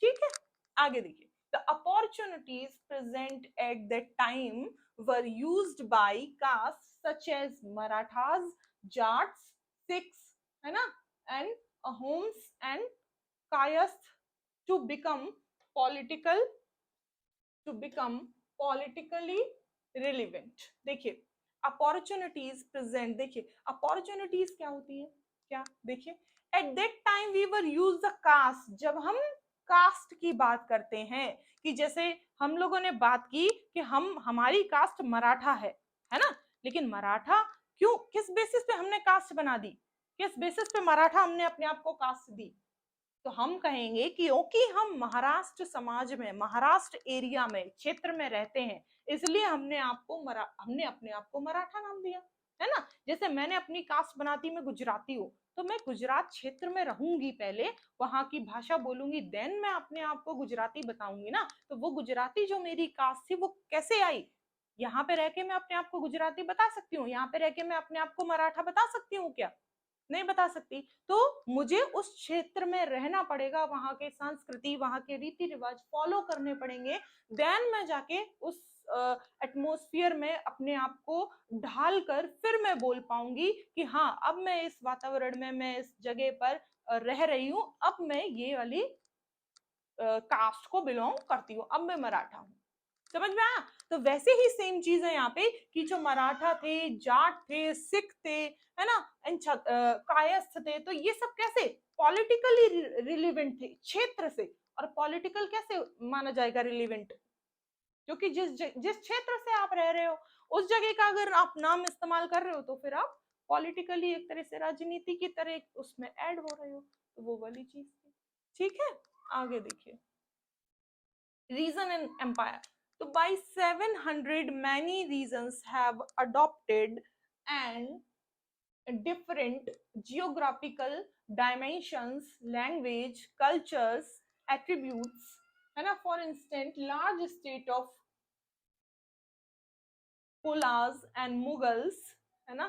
ठीक है, आगे देखिए, the opportunities present at that time were used by castes such as Marathas, Jats, Sikhs, है ना, and Ahoms and Kayasth to become political, to become politically relevant। देखिए अपॉर्चुनिटीज प्रेजेंट, देखिए अपॉर्चुनिटीज क्या होती है, क्या देखिए, at that time we were use the caste, जब हम कास्ट की बात करते हैं, कि जैसे हम लोगों ने बात की कि हमारी कास्ट मराठा है ना, लेकिन मराठा क्यों, किस बेसिस पे हमने कास्ट बना दी, किस बेसिस पे मराठा हमने अपने आप को कास्ट दी, तो हम कहेंगे कि क्योंकि हम महाराष्ट्र समाज में, महाराष्ट्र एरिया में, क्षेत्र में रहते हैं, इसलिए हमने अपने आप को मराठा नाम दिया, है ना। जैसे मैंने अपनी कास्ट बनाती, मैं गुजराती हूँ, तो मैं गुजरात क्षेत्र में रहूंगी, पहले वहां की भाषा बोलूंगी, देन मैं अपने आप को गुजराती बताऊंगी ना, तो वो गुजराती जो मेरी कास्ट थी वो कैसे आई, यहाँ पे रह के मैं अपने आप को गुजराती बता सकती हूँ, यहाँ पे रह के मैं अपने आप को मराठा बता सकती हूँ क्या, नहीं बता सकती। तो मुझे उस क्षेत्र में रहना पड़ेगा, वहां के संस्कृति, वहां के रीति रिवाज फॉलो करने पड़ेंगे, देन मैं जाके उस एटमॉस्फेयर में अपने आप को ढाल कर फिर मैं बोल पाऊंगी कि हाँ अब मैं इस वातावरण में, मैं इस जगह पर रह रही हूँ, अब मैं ये वाली कास्ट को बिलोंग करती हूँ, अब मैं मराठा हूँ। समझ में आया? तो वैसे ही सेम चीज है यहाँ पे कि जो मराठा थे, जाट थे, सिख थे, है ना, कायस्थ थे, तो ये सब कैसे पॉलिटिकली रिलेवेंट थे क्षेत्र से। और पॉलिटिकल कैसे माना जाएगा रिलेवेंट, क्योंकि जिस क्षेत्र से आप रह रहे हो उस जगह का अगर आप नाम इस्तेमाल कर रहे हो तो फिर आप पॉलिटिकली एक तरह से राजनीति की तरह उसमें ऐड हो रहे हो, तो वो वाली चीज थी। ठीक है, आगे देखिए, reason in empire, so by 700 many regions have adopted and different geographical dimensions, language, cultures, attributes, है ना, for instance large state of Cholas and Mughals, है ना,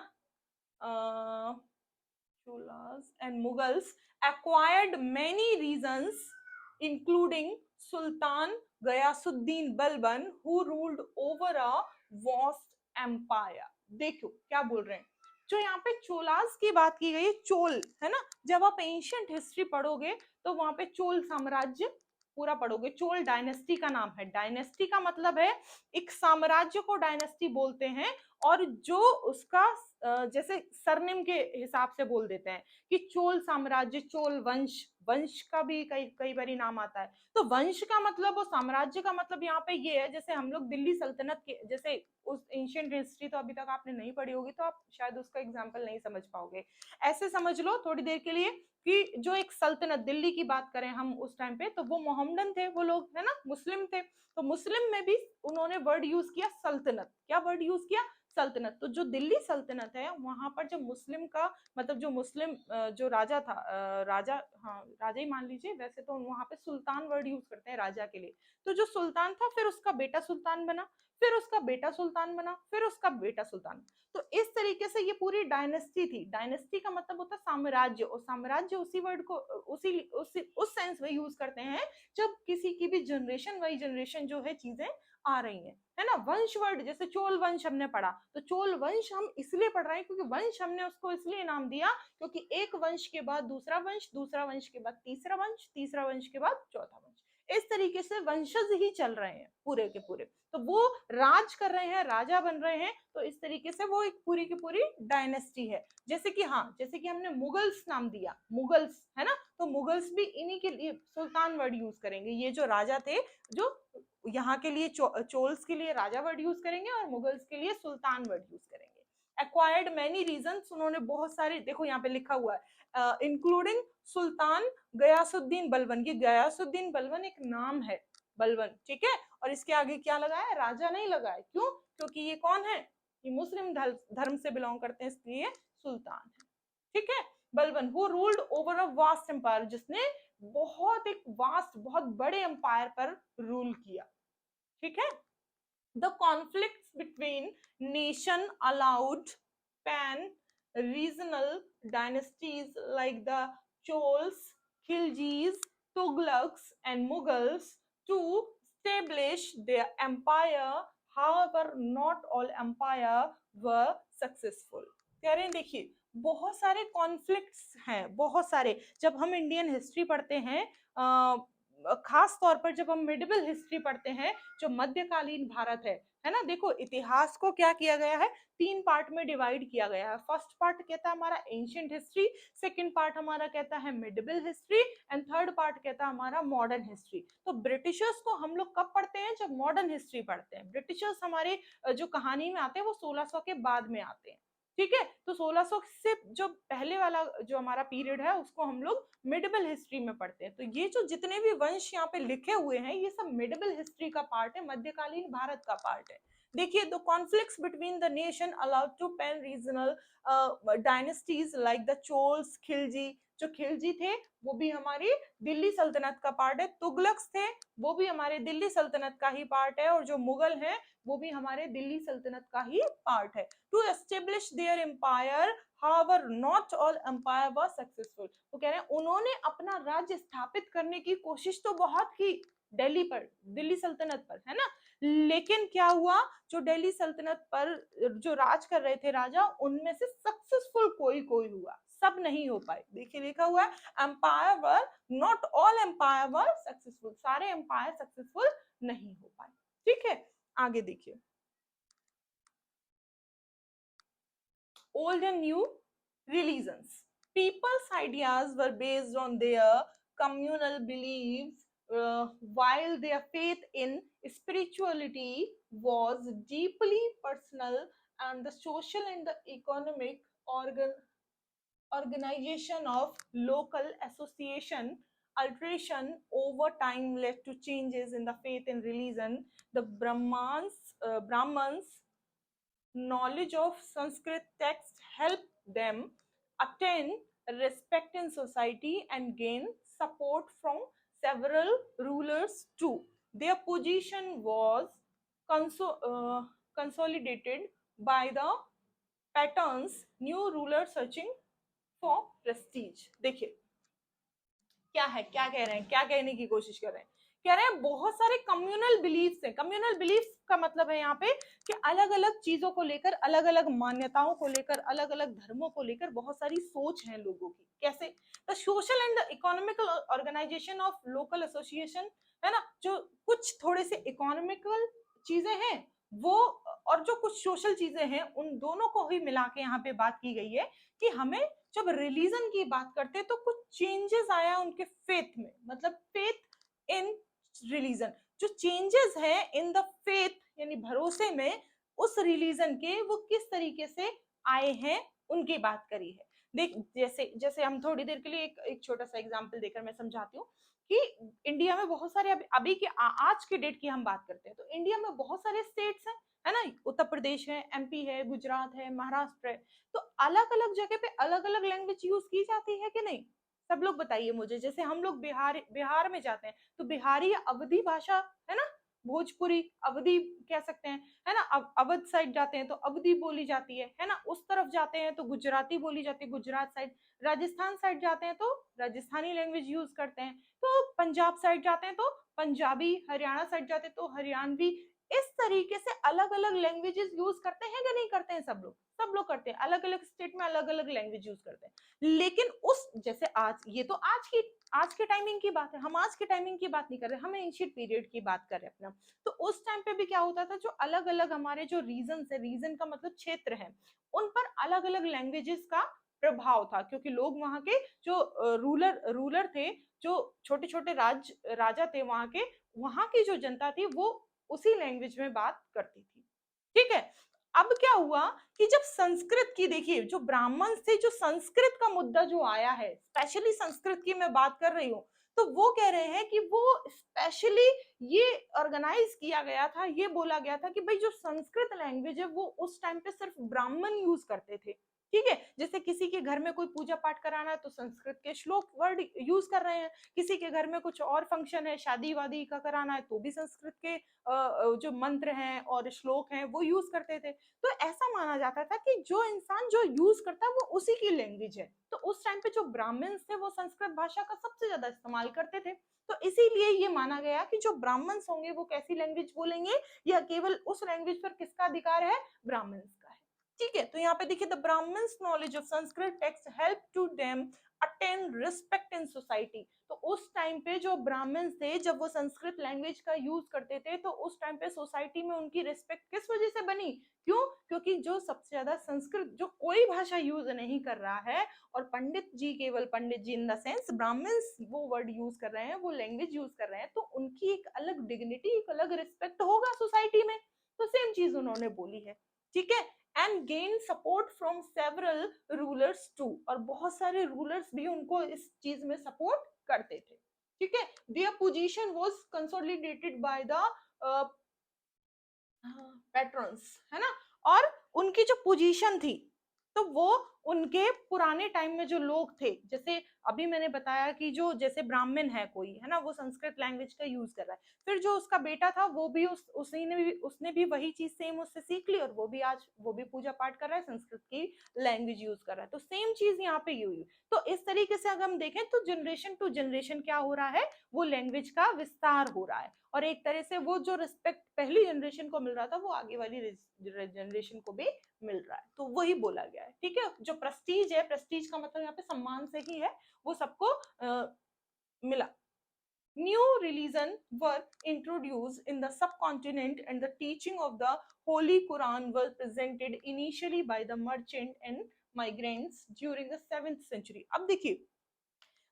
Cholas and Mughals acquired many regions including Sultan Ghayasuddin Balban who ruled over a vast empire। देखो क्या बोल रहे हैं, जो यहाँ पे चोलास की बात की गई, चोल है ना, जब आप एंशियंट हिस्ट्री पढ़ोगे तो वहां पे चोल साम्राज्य पूरा पढ़ोगे। चोल डायनेस्टी का नाम है। डायनेस्टी का मतलब है एक साम्राज्य को डायनेस्टी बोलते हैं, और जो उसका जैसे सरनेम के हिसाब से बोल देते हैं कि चोल साम्राज्य, चोल वंश, वंश का भी कई कई बारी नाम आता है। तो वंश का मतलब और साम्राज्य का मतलब यहाँ पे ये है, जैसे हम लोग दिल्ली सल्तनत के, जैसे उस एंशियंट हिस्ट्री तो अभी तक आपने नहीं पढ़ी होगी तो आप शायद उसका एग्जाम्पल नहीं समझ पाओगे। ऐसे समझ लो थोड़ी देर के लिए कि जो एक सल्तनत दिल्ली की बात करें हम उस टाइम पे, तो वो मोहम्मदन थे, वो लोग है ना, मुस्लिम थे। तो मुस्लिम में भी उन्होंने वर्ड यूज किया सल्तनत। क्या वर्ड यूज किया? सल्तनत। तो जो दिल्ली सल्तनत है वहां पर जो मुस्लिम का मतलब जो मुस्लिम जो राजा था, राजा, हाँ राजा ही मान लीजिए, वैसे तो वहां पे सुल्तान वर्ड यूज करते हैं राजा के लिए। तो जो सुल्तान था फिर उसका बेटा सुल्तान बना, फिर उसका बेटा सुल्तान बना, फिर उसका बेटा सुल्तान। तो इस तरीके से ये पूरी डायनेस्टी थी। डायनेस्टी का मतलब होता है साम्राज्य, और साम्राज्य उसी वर्ड को उस सेंस में यूज करते हैं जब किसी की भी जनरेशन बाई जनरेशन जो है चीजें आ रही हैं, है ना। वंश वर्ड, जैसे चोल वंश हमने पढ़ा, तो चोल वंश हम इसलिए पढ़ रहे हैं क्योंकि वंश हमने उसको इसलिए नाम दिया क्योंकि एक वंश के बाद दूसरा वंश, दूसरा वंश के बाद तीसरा वंश, तीसरा वंश के बाद चौथा वंश। इस तरीके से वंशज ही चल रहे हैं पूरे के पूरे। तो वो राज कर रहे हैं, राजा बन रहे हैं, तो इस तरीके से वो एक पूरी की पूरी डायनेस्टी है। जैसे कि हाँ, जैसे कि हमने मुगल्स नाम दिया, मुगल्स है ना, तो मुगल्स भी इन्हीं के लिए सुल्तान वर्ड यूज करेंगे। ये जो राजा थे, जो यहाँ के लिए चोल्स के लिए राजा वर्ड यूज करेंगे और मुगल्स के लिए सुल्तान वर्ड यूज करेंगे। एक्वायर्ड मेनी रीजंस, उन्होंने बहुत सारे, देखो यहाँ पे लिखा हुआ है इंक्लूडिंग सुल्तान गयासुद्दीन बलबन। ये गयासुद्दीन बलबन एक नाम है, बलबन, ठीक है। और इसके आगे क्या लगा है? राजा नहीं लगा है। क्यों? क्योंकि ये कौन है? ये मुस्लिम धर्म से बिलोंग करते हैं, इसलिए सुल्तान है, ठीक है। Balban who ruled over a vast empire, जिसने बहुत एक वास्ट, बहुत बड़े एम्पायर पर रूल किया, ठीक है। The conflicts between nation allowed pan-regional dynasties like the Chols, Khiljis, Tughlaqs, and Mughals to establish their empire. However, not all empire were successful. कह रहे हैं देखिए, बहुत सारे कॉन्फ्लिक्ट्स हैं, बहुत सारे। जब हम इंडियन हिस्ट्री पढ़ते हैं, खास तौर पर जब हम मिडिवल हिस्ट्री पढ़ते हैं, जो मध्यकालीन भारत है ना, देखो इतिहास को क्या किया गया है, 3 पार्ट में डिवाइड किया गया है। फर्स्ट पार्ट कहता है हमारा एंशियंट हिस्ट्री, सेकंड पार्ट हमारा कहता है medieval history, and third part कहता है हमारा मॉडर्न हिस्ट्री। तो ब्रिटिशर्स को हम लोग कब पढ़ते हैं? जब मॉडर्न हिस्ट्री पढ़ते हैं। ब्रिटिशर्स हमारे जो कहानी में आते हैं वो 1600 के बाद में आते हैं, ठीक है। तो 1600 से जो पहले वाला जो हमारा पीरियड है उसको हम लोग मिडिवल हिस्ट्री में पढ़ते हैं। तो ये जो जितने भी वंश यहाँ पे लिखे हुए हैं ये सब मिडिवल हिस्ट्री का पार्ट है, मध्यकालीन भारत का पार्ट है। देखिए, the conflicts between the nation allowed to pan regional dynasties like the Cholas, Khilji, जो खिलजी थे वो भी हमारी दिल्ली सल्तनत का पार्ट है, तुगलक्स थे वो भी हमारे दिल्ली सल्तनत का ही पार्ट है, और जो मुगल हैं वो भी हमारे दिल्ली सल्तनत का ही पार्ट है। To establish their empire, however not all empire was successful। वो कह रहे हैं उन्होंने अपना राज्य स्थापित करने की कोशिश तो बहुत की दिल्ली पर, दिल्ली सल्तनत पर, है ना, लेकिन क्या हुआ, जो दिल्ली सल्तनत पर जो राज कर रहे थे राजा, उनमें से सक्सेसफुल कोई कोई हुआ, सब नहीं हो पाए। देखिए लिखा हुआ है empire were, not all empire were successful, सारे एम्पायर सक्सेसफुल नहीं हो पाए, ठीक है। आगे देखिए, old and new religions. People's ideas were based on their communal beliefs, while their faith in spirituality was deeply personal, and the social and the economic organization of local association alteration over time led to changes in the faith and religion. The Brahmans knowledge of Sanskrit text helped them attain respect in society and gain support from several rulers too. Their position was consolidated by the patterns new rulers searching for prestige. देखिए क्या है, क्या कह रहे हैं, क्या कहने की कोशिश कर रहे हैं कह रहे हैं बहुत सारे कम्युनल बिलीफ्स हैं। कम्युनल बिलीफ्स का मतलब है यहाँ पे कि अलग अलग चीजों को लेकर, अलग अलग मान्यताओं को लेकर, अलग अलग धर्मों को लेकर बहुत सारी सोच है लोगों की। कैसे? The social and the economical organisation of local association, है ना, जो कुछ थोड़े से इकोनॉमिकल चीजें हैं वो, और जो कुछ सोशल चीजें हैं, उन दोनों को ही मिला के यहाँ पे बात की गई है कि हमें जब रिलीजन की बात करते हैं तो कुछ चेंजेस आया उनके फेथ में, मतलब फेथ इन रिलीजन, जो चेंजेस है इन द फेथ यानी भरोसे में उस रिलीजन के, वो किस तरीके से आए हैं उनकी बात करी है। देख, जैसे जैसे हम थोड़ी देर के लिए एक छोटा सा एग्जांपल देकर मैं समझाती हूँ कि इंडिया में बहुत सारे अभी के आज के डेट की हम बात करते हैं तो इंडिया में बहुत सारे स्टेट्स हैं, है ना, उत्तर प्रदेश है, एमपी है, गुजरात है, महाराष्ट्र है, तो अलग अलग जगह पे अलग अलग लैंग्वेज यूज की जाती है कि नहीं? सब लोग बताइए मुझे। जैसे हम लोग बिहार में जाते हैं तो बिहारी अवधी भाषा, है ना, भोजपुरी अवधी कह सकते हैं, है ना, अवध साइड जाते हैं तो अवधी बोली जाती है ना, उस तरफ जाते हैं तो गुजराती बोली जाती है गुजरात साइड, राजस्थान साइड जाते हैं तो राजस्थानी लैंग्वेज यूज करते हैं, तो पंजाब साइड जाते हैं तो पंजाबी, हरियाणा साइड जाते हैं तो हरियाणवी। इस तरीके से अलग अलग लैंग्वेजेस यूज करते हैं कि नहीं करते हैं? सब लोग करते हैं, अलग अलग स्टेट में अलग अलग लैंग्वेज यूज करते हैं। लेकिन उस जैसे आज, ये तो आज के टाइमिंग की बात है, हम आज के टाइमिंग की बात नहीं कर रहे, हम एंशिएंट पीरियड की बात कर रहे हैं अपना। तो उस टाइम पे भी क्या होता था, जो अलग अलग हमारे जो रीजन है, रीजन का मतलब क्षेत्र है, उन पर अलग अलग लैंग्वेजेस का प्रभाव था, क्योंकि लोग वहां के जो रूलर थे, जो छोटे छोटे राजा थे वहां के, वहां की जो जनता थी वो उसी लैंग्वेज में बात करती थी। ठीक है। अब क्या हुआ कि जब संस्कृत की, देखिए जो ब्राह्मण थे, जो संस्कृत का मुद्दा जो आया है, स्पेशली संस्कृत की मैं बात कर रही हूँ, तो वो कह रहे हैं कि वो स्पेशली ये ऑर्गेनाइज किया गया था, ये बोला गया था कि भाई जो संस्कृत लैंग्वेज है वो उस टाइम पे सिर्फ ब्राह्मण यूज करते थे। ठीक है, जैसे किसी के घर में कोई पूजा पाठ कराना है तो संस्कृत के श्लोक वर्ड यूज कर रहे हैं, किसी के घर में कुछ और फंक्शन है, शादी वादी का कराना है तो भी संस्कृत के जो मंत्र हैं और श्लोक हैं वो यूज करते थे। तो ऐसा माना जाता था कि जो इंसान जो यूज करता है वो उसी की लैंग्वेज है। तो उस टाइम पे जो ब्राह्मण्स थे वो संस्कृत भाषा का सबसे ज्यादा इस्तेमाल करते थे। तो इसीलिए ये माना गया कि जो ब्राह्मण्स होंगे वो कैसी लैंग्वेज बोलेंगे, या केवल उस लैंग्वेज पर किसका अधिकार है? ब्राह्मण्स का है। ठीक है, तो यहाँ पे देखिए, the Brahmins knowledge of Sanskrit text help to them attain respect in society. तो उस टाइम पे जो ब्राह्मण थे, जब वो संस्कृत लैंग्वेज का यूज करते थे तो उस टाइम पे सोसाइटी में उनकी रिस्पेक्ट किस वजह से बनी? क्यों? क्योंकि जो सबसे ज्यादा संस्कृत, जो कोई भाषा यूज नहीं कर रहा है, और पंडित जी, केवल पंडित जी इन द सेंस ब्राह्मण्स वो वर्ड यूज कर रहे हैं, वो लैंग्वेज यूज कर रहे हैं, तो उनकी एक अलग डिग्निटी, एक अलग रिस्पेक्ट होगा सोसाइटी में। तो सेम चीज उन्होंने बोली है। ठीक है, and gain support from several rulers too, और बहुत सारे रूलर्स भी उनको इस चीज में सपोर्ट करते थे। ठीक है, their position was consolidated by the patrons, है ना, और उनकी जो पोजीशन थी, तो वो उनके पुराने टाइम में जो लोग थे, जैसे अभी मैंने बताया कि जो जैसे ब्राह्मण है कोई, है ना, वो संस्कृत लैंग्वेज का यूज कर रहा है, फिर जो उसका बेटा था वो भी उसने भी वही चीज सेम उससे सीख ली, और वो भी पूजा पाठ कर रहा है, संस्कृत की लैंग्वेज यूज कर रहा है। तो सेम चीज यहाँ पे हुई। तो इस तरीके से अगर हम देखें तो जनरेशन टू जनरेशन क्या हो रहा है, वो लैंग्वेज का विस्तार हो रहा है, और एक तरह से वो जो रिस्पेक्ट पहली जनरेशन को मिल रहा था वो आगे वाली जनरेशन को भी मिल रहा है। तो वही बोला गया है। ठीक है, जो प्रेस्टीज है, प्रेस्टीज का मतलब यहाँ पे सम्मान से ही है, वो सबको मिला। New religion were introduced in the subcontinent, and the teaching of the Holy Quran was presented initially by the merchant and migrants during the 7th century. अब देखिए,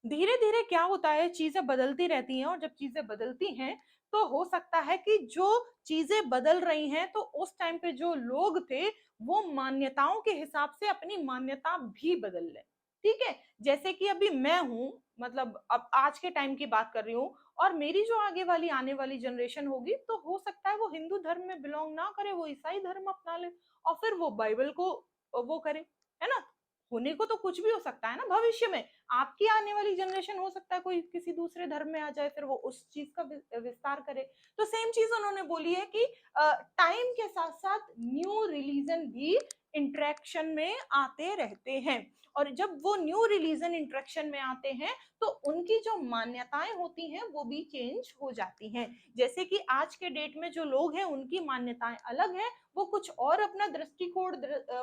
धीरे धीरे क्या होता है, चीजें बदलती रहती हैं, और जब चीजें बदलती हैं तो हो सकता है कि जो चीजें बदल रही हैं तो उस टाइम पे जो लोग थे वो मान्यताओं के हिसाब से अपनी मान्यता भी बदल लें। ठीक है, जैसे कि अभी मैं हूं, मतलब अब आज के टाइम की बात कर रही हूँ, और मेरी जो आगे वाली आने वाली जनरेशन होगी तो हो सकता है वो हिंदू धर्म में बिलोंग ना करे, वो ईसाई धर्म अपना ले, और फिर वो बाइबल को वो करे, है ना। होने को तो कुछ भी हो सकता है ना, भविष्य में आपकी आने वाली जनरेशन हो सकता है कोई किसी दूसरे धर्म में आ जाए, फिर वो उस चीज का विस्तार करे। तो सेम चीज उन्होंने बोली है कि टाइम के साथ साथ न्यू रिलीजन भी इंटरेक्शन में आते रहते हैं, और जब वो न्यू रिलीजन इंटरेक्शन में आते हैं तो उनकी जो मान्यताएं होती हैं वो भी चेंज हो जाती हैं। जैसे कि आज के डेट में जो लोग हैं उनकी मान्यताएं अलग हैं, वो कुछ और अपना दृष्टिकोण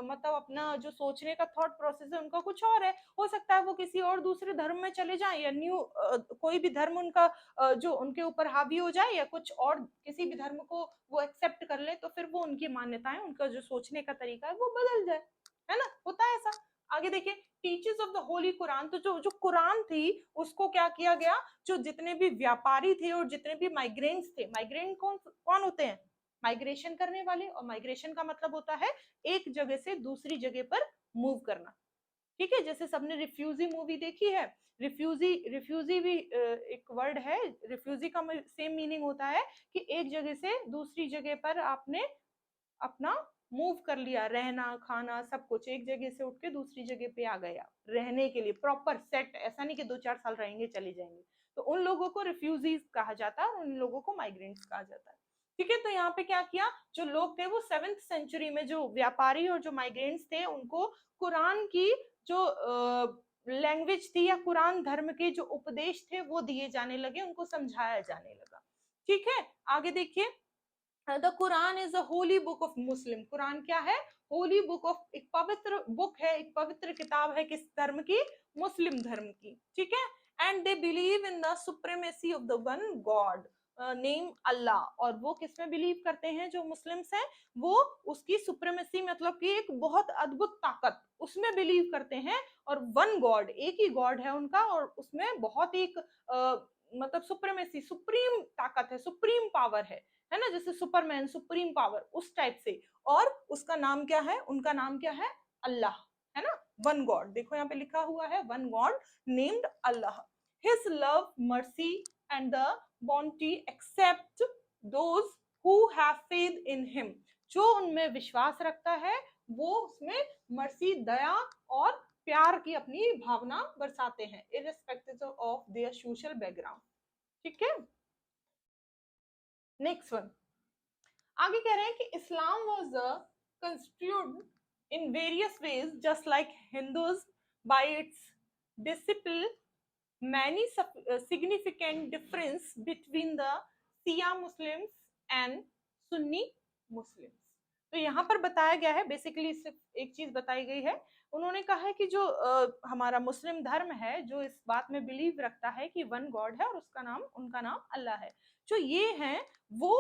मतलब अपना जो सोचने का थॉट प्रोसेस है उनका कुछ और है। हो सकता है वो किसी और दूसरे धर्म में चले जाएं या न्यू कोई भी धर्म उनका जो उनके ऊपर हावी हो जाए, या कुछ और किसी भी धर्म को वो एक्सेप्ट कर ले, तो फिर वो उनकी मान्यताएं, उनका जो सोचने का तरीका है वो बदल जाए, है ना, होता है ऐसा। आगे देखिए, teachers of the Holi Quran, तो जो जो कुरान थी उसको क्या किया गया, जो जितने भी व्यापारी थे और जितने भी माइग्रेंट्स थे, माइग्रेंट कौन कौन होते हैं, माइग्रेशन करने वाले, और माइग्रेशन का मतलब होता है एक जगह से दूसरी जगह पर मूव करना, ठीक है। जैसे सबने रिफ्यूजी मूवी देखी है, रिफ्यूजी रिफ्यूजी भी एक वर्ड है, रिफ्यूजी का सेम मीनिंग होता है कि एक जगह से दूसरी जगह पर आपने अपना मूव कर लिया, रहना खाना सब कुछ एक जगह से उठ के दूसरी जगह पे आ गया रहने के लिए, प्रॉपर सेट, ऐसा नहीं कि 2-4 साल रहेंगे चले जाएंगे, तो उन लोगों को रिफ्यूजीज कहा जाता है और उन लोगों को माइग्रेंट्स कहा जाता है, ठीक है। तो यहाँ पे क्या किया, जो लोग थे वो 7th सेंचुरी में जो व्यापारी और जो माइग्रेंट्स थे उनको कुरान की जो लैंग्वेज थी या कुरान धर्म के जो उपदेश थे वो दिए जाने लगे, उनको समझाया जाने लगा, ठीक है। आगे देखिए, the Quran is a Holi book of Muslim, Quran क्या है, होली बुक ऑफ, एक पवित्र बुक है, एक पवित्र किताब है, किस धर्म की, मुस्लिम धर्म की, ठीक है। And they believe in the supremacy of the one God name Allah, और वो किसमें बिलीव करते हैं जो मुस्लिम्स हैं, वो उसकी सुप्रीमेसी मतलब कि एक बहुत अद्भुत ताकत उसमें बिलीव करते हैं, और वन गॉड, एक ही गॉड है उनका, और उसमें बहुत एक मतलब सुप्रीमेसी, सुप्रीम ताकत है, सुप्रीम पावर है ना, जैसे सुपरमैन, सुप्रीम पावर उस टाइप से, और उसका नाम क्या है, उनका नाम क्या है, अल्लाह, है ना, वन गॉड, देखो यहाँ पे लिखा हुआ है one God named Allah, his love mercy and the bounty except those who have faith in him, जो उनमें विश्वास रखता है वो उसमें मर्सी, दया और प्यार की अपनी भावना बरसाते हैं, irrespective of their social background, ठीक है। नेक्स्ट वन, आगे कह रहे हैं कि Islam was constructed in various ways just like Hindus by its discipline, many significant difference between the Shia Muslims and Sunni Muslims। तो यहाँ पर बताया गया है, बेसिकली सिर्फ एक चीज बताई गई है, उन्होंने कहा है कि जो हमारा मुस्लिम धर्म है जो इस बात में बिलीव रखता है कि वन गॉड है और उसका नाम, उनका नाम अल्लाह है, जो ये हैं वो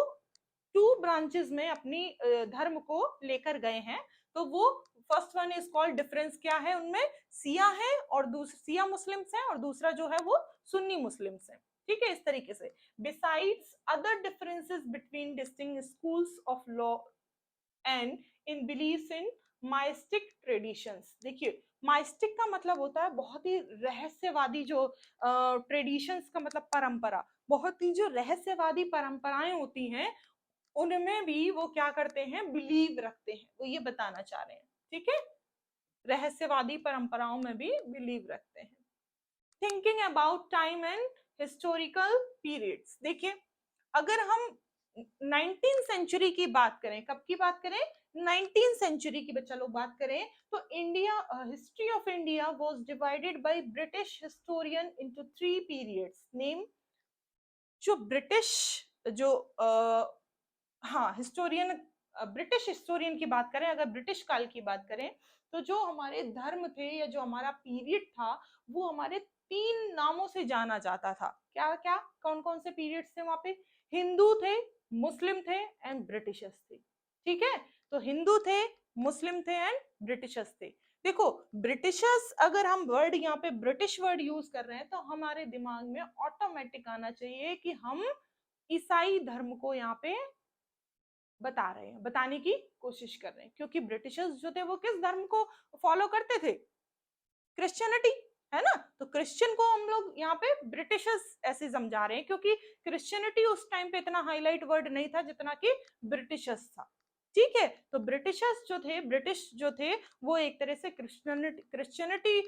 2 ब्रांचेस में अपनी धर्म को लेकर गए हैं। तो वो first one is called, difference क्या है उनमें, सिया है और सिया मुस्लिम्स हैं, और दूसरा जो है वो सुन्नी मुस्लिम्स हैं, ठीक है, इस तरीके से। Besides other differences between distinct schools of law and in beliefs in mystic traditions, देखिए माइस्टिक का मतलब होता है बहुत ही रहस्यवादी, जो ट्रेडिशंस का मतलब परंपरा, बहुत ही जो रहस्यवादी परंपराएं होती हैं उनमें भी वो क्या करते हैं, बिलीव रखते हैं, वो ये बताना चाह रहे हैं, ठीक है, रहस्यवादी परंपराओं में भी बिलीव रखते हैं। Thinking about time and historical periods, देखिए अगर हम 19th सेंचुरी की बात करें, कब की बात करें, 19th सेंचुरी की बच्चा लोग बात करें, तो India, history of India was divided by British historian into 3 periods name, जो ब्रिटिश जो हाँ हिस्टोरियन, ब्रिटिश हिस्टोरियन की बात करें, अगर ब्रिटिश काल की बात करें, तो जो हमारे धर्म थे या जो हमारा पीरियड था वो हमारे 3 नामों से जाना जाता था, क्या क्या, कौन कौन से पीरियड्स थे वहां पे, हिंदू थे, मुस्लिम थे एंड ब्रिटिशर्स थे, ठीक है। तो हिंदू थे, मुस्लिम थे एंड ब्रिटिशर्स थे। देखो ब्रिटिशर्स, अगर हम वर्ड यहाँ पे ब्रिटिश वर्ड यूज कर रहे हैं तो हमारे दिमाग में ऑटोमेटिक आना चाहिए कि हम ईसाई धर्म को यहाँ पे बता रहे हैं, बताने की कोशिश कर रहे हैं, क्योंकि ब्रिटिशर्स जो थे वो किस धर्म को फॉलो करते थे, क्रिश्चियनिटी, है ना, तो क्रिश्चियन को हम लोग यहाँ पे ब्रिटिशर्स ऐसे समझा रहे हैं, क्योंकि क्रिश्चियनिटी उस टाइम पे इतना हाईलाइट वर्ड नहीं था जितना कि ब्रिटिशर्स था, ठीक है। तो ब्रिटिशर्स जो थे, ब्रिटिश जो थे वो एक तरह से क्रिश्चियनिटी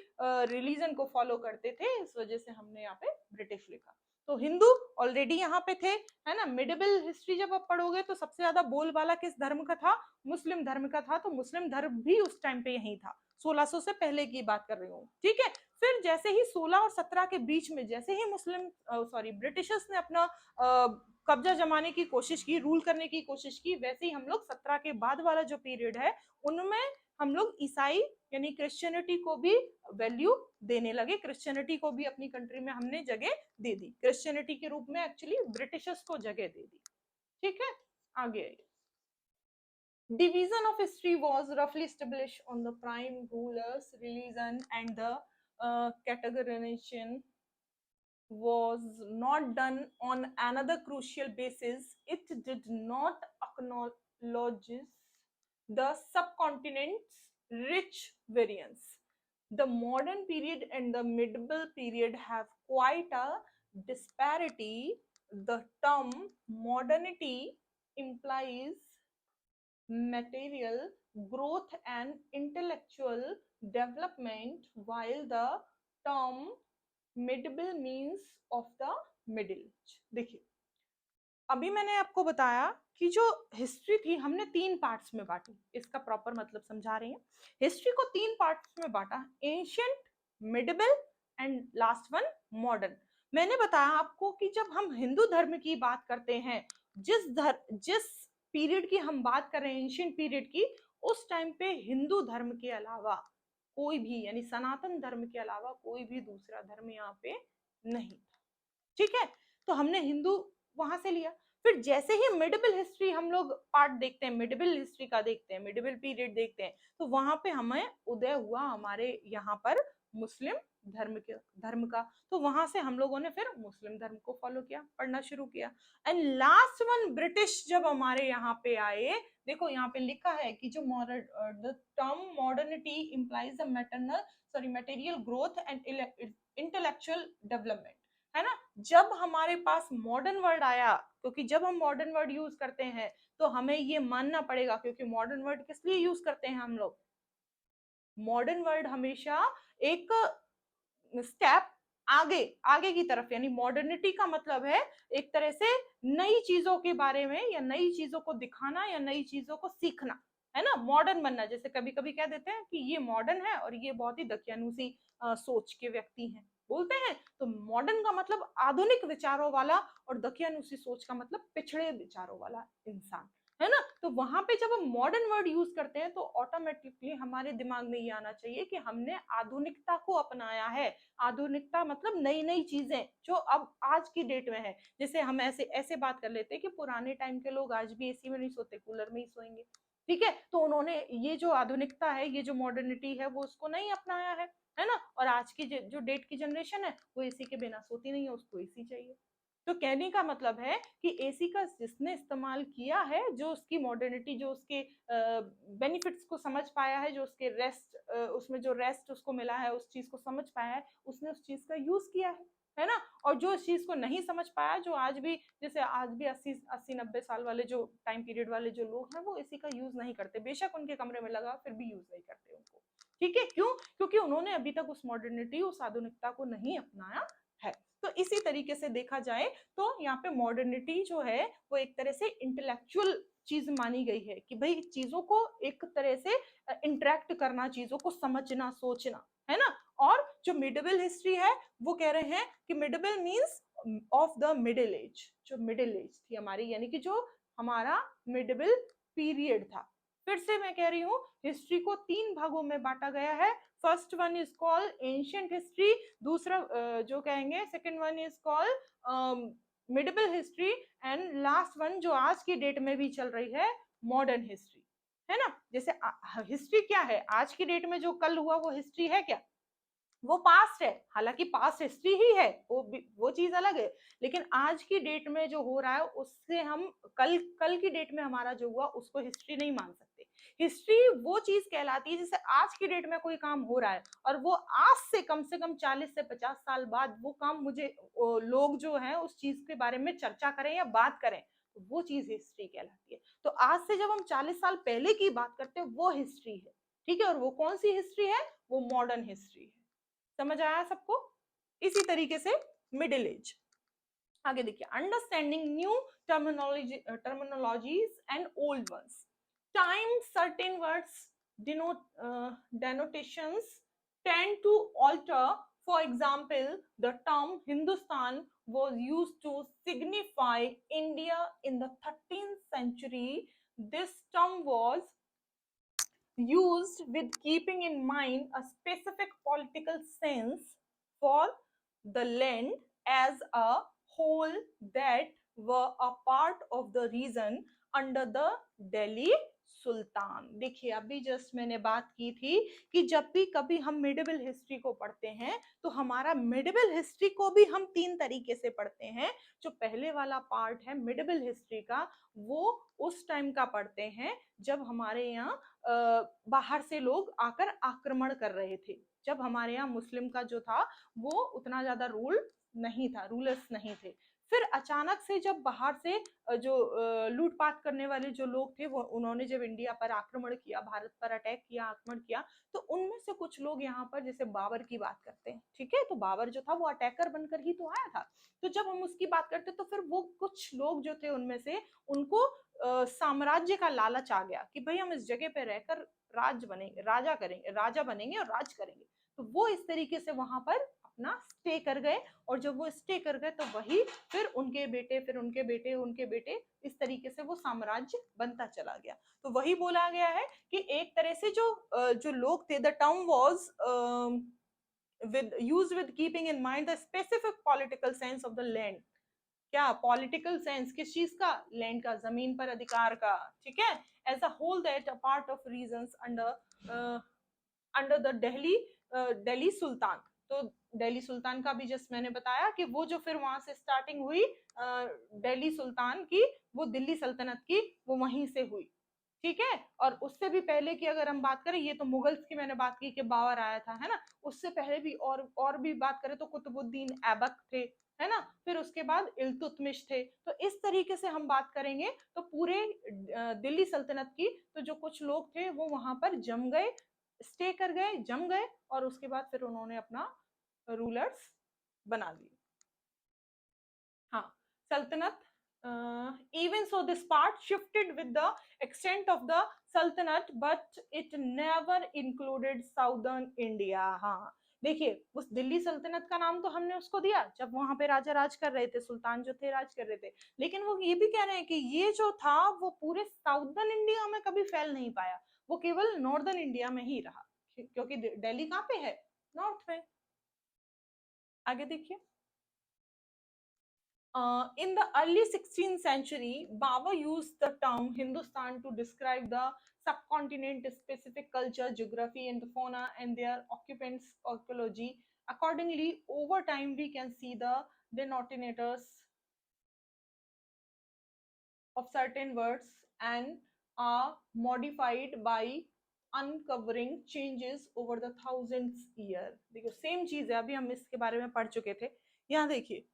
रिलीजन को फॉलो करते थे, इस वजह से हमने यहाँ पे ब्रिटिश लिखा। तो हिंदू ऑलरेडी यहाँ पे थे, है ना, मिडिवल हिस्ट्री जब आप पढ़ोगे तो सबसे ज्यादा बोलबाला किस धर्म का था, मुस्लिम धर्म का था, तो मुस्लिम धर्म भी उस टाइम पे यही था, 1600 से पहले की बात कर रही हूँ, ठीक है। फिर जैसे ही 16 और 17 के बीच में जैसे ही ब्रिटिशर्स ने अपना कब्जा जमाने की कोशिश की, रूल करने की कोशिश की, वैसे ही हम लोग 17 के बाद वाला जो पीरियड है उनमें हम लोग ईसाई यानी क्रिश्चियनिटी को भी वैल्यू देने लगे, क्रिश्चियनिटी को भी अपनी कंट्री में हमने जगह दे दी, क्रिश्चियनिटी के रूप में एक्चुअली ब्रिटिशर्स को जगह दे दी। ठीक है, आगे division of history was roughly established on the prime rulers religion and the categorization was not done on another crucial basis. It did not acknowledge the subcontinent's rich variance. The modern period and the medieval period have quite a disparity. The term modernity implies material growth and intellectual development, while the term medieval means of the middle age. देखिए, अभी मैंने आपको बताया कि जो history थी हमने 3 parts में बांटी, इसका प्रॉपर मतलब समझा रही हैं। हिस्ट्री को 3 पार्ट्स में बांटा, ancient, medieval and last one modern. मैंने बताया आपको कि जब हम हिंदू धर्म की बात करते हैं, जिस पीरियड की हम बात कर रहे हैं, एंशिएंट पीरियड की, उस टाइम पे हिंदू धर्म के अलावा कोई भी यानी सनातन धर्म के अलावा कोई भी दूसरा धर्म यहाँ पे नहीं था। ठीक है, तो हमने हिंदू वहां से लिया। फिर जैसे ही मिडिवल हिस्ट्री हम लोग पार्ट देखते हैं, मिडिवल हिस्ट्री का देखते हैं, मिडिवल पीरियड देखते हैं, तो वहां पे हमें उदय हुआ हमारे यहाँ पर मुस्लिम धर्म का, तो वहां से हम लोगों ने फिर मुस्लिम धर्म को फॉलो किया, पढ़ना शुरू किया। एंड लास्ट वन ब्रिटिश जब हमारे यहाँ पे आए, देखो यहाँ पे लिखा है कि जो the term modernity implies the material growth and intellectual development, है ना। जब हमारे पास मॉडर्न वर्ड आया, क्योंकि जब हम मॉडर्न वर्ड यूज करते हैं तो हमें ये मानना पड़ेगा, क्योंकि मॉडर्न वर्ड किस लिए यूज करते हैं हम लोग, मॉडर्न वर्ड हमेशा एक स्टेप आगे की तरफ, यानी मॉडर्निटी का मतलब है एक तरह से नई चीजों के बारे में या नई चीजों को दिखाना या नई चीजों को सीखना, है ना, मॉडर्न बनना। जैसे कभी कभी कह देते हैं कि ये मॉडर्न है और ये बहुत ही दकियानूसी सोच के व्यक्ति हैं, बोलते हैं। तो मॉडर्न का मतलब आधुनिक विचारों वाला और दकियानूसी सोच का मतलब पिछड़े विचारों वाला इंसान, है ना। तो वहां पे जब हम मॉडर्न वर्ड यूज करते हैं तो ऑटोमेटिकली हमारे दिमाग में ये आना चाहिए कि हमने आधुनिकता को अपनाया है। आधुनिकता मतलब नई नई चीजें जो अब आज की डेट में है। जैसे हम ऐसे बात कर लेते हैं कि पुराने टाइम के लोग आज भी एसी में नहीं सोते, कूलर में ही सोएंगे, ठीक है। तो उन्होंने ये जो आधुनिकता है, ये जो मॉडर्निटी है, वो उसको नहीं अपनाया है ना। और आज की जो डेट की जनरेशन है वो एसी के बिना सोती नहीं है, उसको एसी चाहिए। तो कहने का मतलब है कि एसी का जिसने इस्तेमाल किया है, जो उसकी मॉडर्निटी, जो उसके बेनिफिट्स को समझ पाया है, जो उसके उसमें जो रेस्ट उसको मिला है, उस चीज को समझ पाया है, उसने उस चीज का यूज किया है ना। और जो इस चीज को नहीं समझ पाया, जो आज भी जैसे आज भी 80-90 साल वाले जो टाइम पीरियड वाले जो लोग हैं, वो एसी का यूज नहीं करते, बेशक उनके कमरे में लगा फिर भी यूज नहीं करते उनको, ठीक है। क्यों? क्योंकि उन्होंने अभी तक उस मॉडर्निटी, उस आधुनिकता को नहीं अपनाया है। तो इसी तरीके से देखा जाए तो यहाँ पे मॉडर्निटी जो है वो एक तरह से इंटेलेक्चुअल चीज मानी गई है, कि भाई चीजों को एक तरह से इंटरेक्ट करना, चीजों को समझना, सोचना, है ना। और जो मिडिवल हिस्ट्री है वो कह रहे हैं कि medieval means of the middle age, जो मिडिल एज थी हमारी, यानी कि जो हमारा मिडिवल पीरियड था। फिर से मैं कह रही हूँ, हिस्ट्री को 3 भागों में बांटा गया है। First one is called ancient history, दूसरा जो कहेंगे second one is called medieval history, and last one जो आज की डेट में भी चल रही है, मॉडर्न हिस्ट्री, है ना। जैसे हिस्ट्री क्या है, आज की डेट में जो कल हुआ वो हिस्ट्री है क्या? वो पास्ट है, हालांकि पास्ट हिस्ट्री ही है, वो चीज अलग है। लेकिन आज की डेट में जो हो रहा है उससे हम कल की डेट में हमारा जो हुआ उसको हिस्ट्री नहीं मान सकते। हिस्ट्री वो चीज कहलाती है, जैसे आज की डेट में कोई काम हो रहा है और वो आज से कम 40 से 50 साल बाद वो काम मुझे लोग जो है उस चीज के बारे में चर्चा करें या बात करें, तो वो चीज हिस्ट्री कहलाती है। तो आज से जब हम 40 साल पहले की बात करते हैं वो हिस्ट्री है, ठीक है। और वो कौन सी हिस्ट्री है? वो मॉडर्न हिस्ट्री है। समझ आया सबको? इसी तरीके से मिडिल एज। आगे देखिए, understanding new terminologies and old ones. Time certain words denotations tend to alter For example, the term Hindustan was used to signify India in the 13th century. This term was used with keeping in mind a specific political sense for the land as a whole that were a part of the region under the Delhi सुल्तान। देखिए अभी just मैंने बात की थी कि जब भी कभी हम मिडिवल हिस्ट्री को पढ़ते हैं तो हमारा मिडिवल हिस्ट्री को भी हम तीन तरीके से पढ़ते हैं। जो पहले वाला पार्ट है मिडिवल हिस्ट्री का वो उस टाइम का पढ़ते हैं जब हमारे यहाँ बाहर से लोग आकर आक्रमण कर रहे थे, जब हमारे यहाँ मुस्लिम का जो था वो उतना ज्यादा रूल नहीं था, रूलर्स नहीं थे। फिर अचानक से जब बाहर से जो लूटपाट करने वाले जो लोग थे वो उन्होंने जब इंडिया पर आक्रमण किया, भारत पर अटैक किया, आक्रमण किया, तो उनमें से कुछ लोग यहाँ पर जैसे बाबर की बात करते हैं, ठीक है, तो बाबर जो था वो अटैकर बनकर ही तो आया था। तो जब हम उसकी बात करते तो फिर वो कुछ लोग जो थे उनमें से उनको साम्राज्य का लालच आ गया कि भाई हम इस जगह पे रहकर राज बनेंगे, राजा करेंगे, राजा बनेंगे और राज करेंगे। तो वो इस तरीके से वहां पर अपना स्टे कर गए और जब वो स्टे कर गए तो वही फिर उनके बेटे, फिर उनके बेटे, उनके बेटे, इस तरीके से वो साम्राज्य बनता चला गया। तो वही बोला गया है कि एक तरह से जो लोग थे, the term was with keeping in mind the specific political sense of the land। क्या पॉलिटिकल सेंस किस चीज का? लैंड का, जमीन पर अधिकार का, ठीक है। As a whole that a part of regions under the Delhi sultan. तो दिल्ली सुल्तान का भी जस्ट मैंने बताया कि वो जो फिर वहां से स्टार्टिंग हुई दिल्ली सुल्तान की, वो दिल्ली सल्तनत की, वो वहीं से हुई, ठीक है। और उससे भी पहले की अगर हम बात करें, ये तो मुगल्स की मैंने बात की कि बाबर आया था, है ना, उससे पहले भी और भी बात करें तो कुतुबुद्दीन ऐबक थे, है ना, फिर उसके बाद इल्तुतमिश थे। तो इस तरीके से हम बात करेंगे तो पूरे दिल्ली सल्तनत की तो जो कुछ लोग थे वो वहां पर जम गए, स्टे कर गए, जम गए, और उसके बाद फिर उन्होंने अपना रूलर्स बना लिए। हाँ, सल्तनत even so this part shifted with the extent of the sultanate but it never included southern India। हाँ, देखिए उस दिल्ली सल्तनत का नाम तो हमने उसको दिया जब वहां पे राजा राज कर रहे थे, सुल्तान जो थे राज कर रहे थे, लेकिन वो ये भी कह रहे हैं कि ये जो था वो पूरे साउदर्न इंडिया में कभी फैल नहीं पाया, वो केवल नॉर्दर्न इंडिया में ही रहा, क्योंकि दिल्ली कहाँ पे है? नॉर्थ में। आगे देखिए। In the early 16th century, Babur used the term Hindustan to describe the subcontinent-specific culture, geography, and the fauna and their occupants' archaeology. Accordingly, over time, we can see the denotators of certain words and are modified by uncovering changes over the thousands year। देखिए same चीज है, अभी हम इसके बारे में पढ़ चुके थे। यहाँ देखिए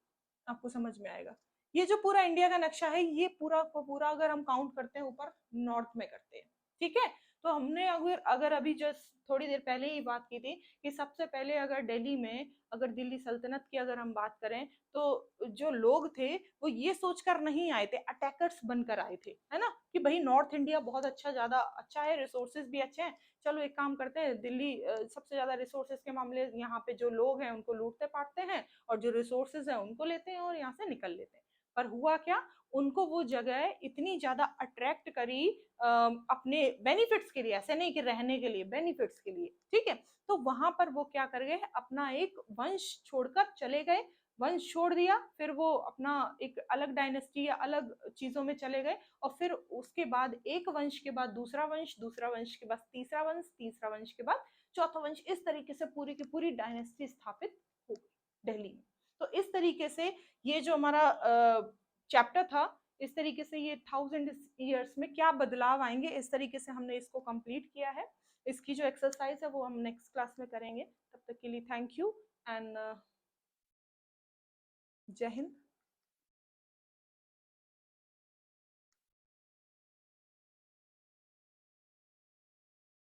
आपको समझ में आएगा, ये जो पूरा इंडिया का नक्शा है ये पूरा का पूरा अगर हम काउंट करते हैं ऊपर नॉर्थ में करते हैं, ठीक है। तो हमने अगर अभी जस्ट थोड़ी देर पहले ही बात की थी कि सबसे पहले अगर दिल्ली में, अगर दिल्ली सल्तनत की अगर हम बात करें तो जो लोग थे वो ये सोचकर नहीं आए थे, अटैकर्स बनकर आए थे, है ना, कि भाई नॉर्थ इंडिया बहुत अच्छा, ज्यादा अच्छा है, रिसोर्सेज भी अच्छे हैं, चलो एक काम करते हैं, दिल्ली सबसे ज्यादा रिसोर्सेज के मामले यहाँ पे जो लोग हैं उनको लूटते पाटते हैं और जो रिसोर्सेज है उनको लेते हैं और यहाँ से निकल लेते हैं। पर हुआ क्या, उनको वो जगह इतनी ज्यादा अट्रैक्ट करी अपने बेनिफिट्स के लिए, ऐसे नहीं कि रहने के लिए, बेनिफिट्स के लिए, ठीक है। तो वहां पर वो क्या कर गए, अपना एक वंश छोड़कर चले गए, वंश छोड़ दिया, फिर वो अपना एक अलग डायनेस्टी या अलग चीजों में चले गए, और फिर उसके बाद एक वंश के बाद दूसरा वंश, दूसरा वंश के बाद तीसरा वंश, तीसरा वंश के बाद चौथा वंश, इस तरीके से पूरी की पूरी डायनेस्टी स्थापित हो गई दिल्ली में। तो इस तरीके से ये जो हमारा चैप्टर था, इस तरीके से ये 1000 ईयर्स में क्या बदलाव आएंगे, इस तरीके से हमने इसको कंप्लीट किया है। इसकी जो एक्सरसाइज है वो हम नेक्स्ट क्लास में करेंगे। तब तक के लिए थैंक यू एंड जय हिंद।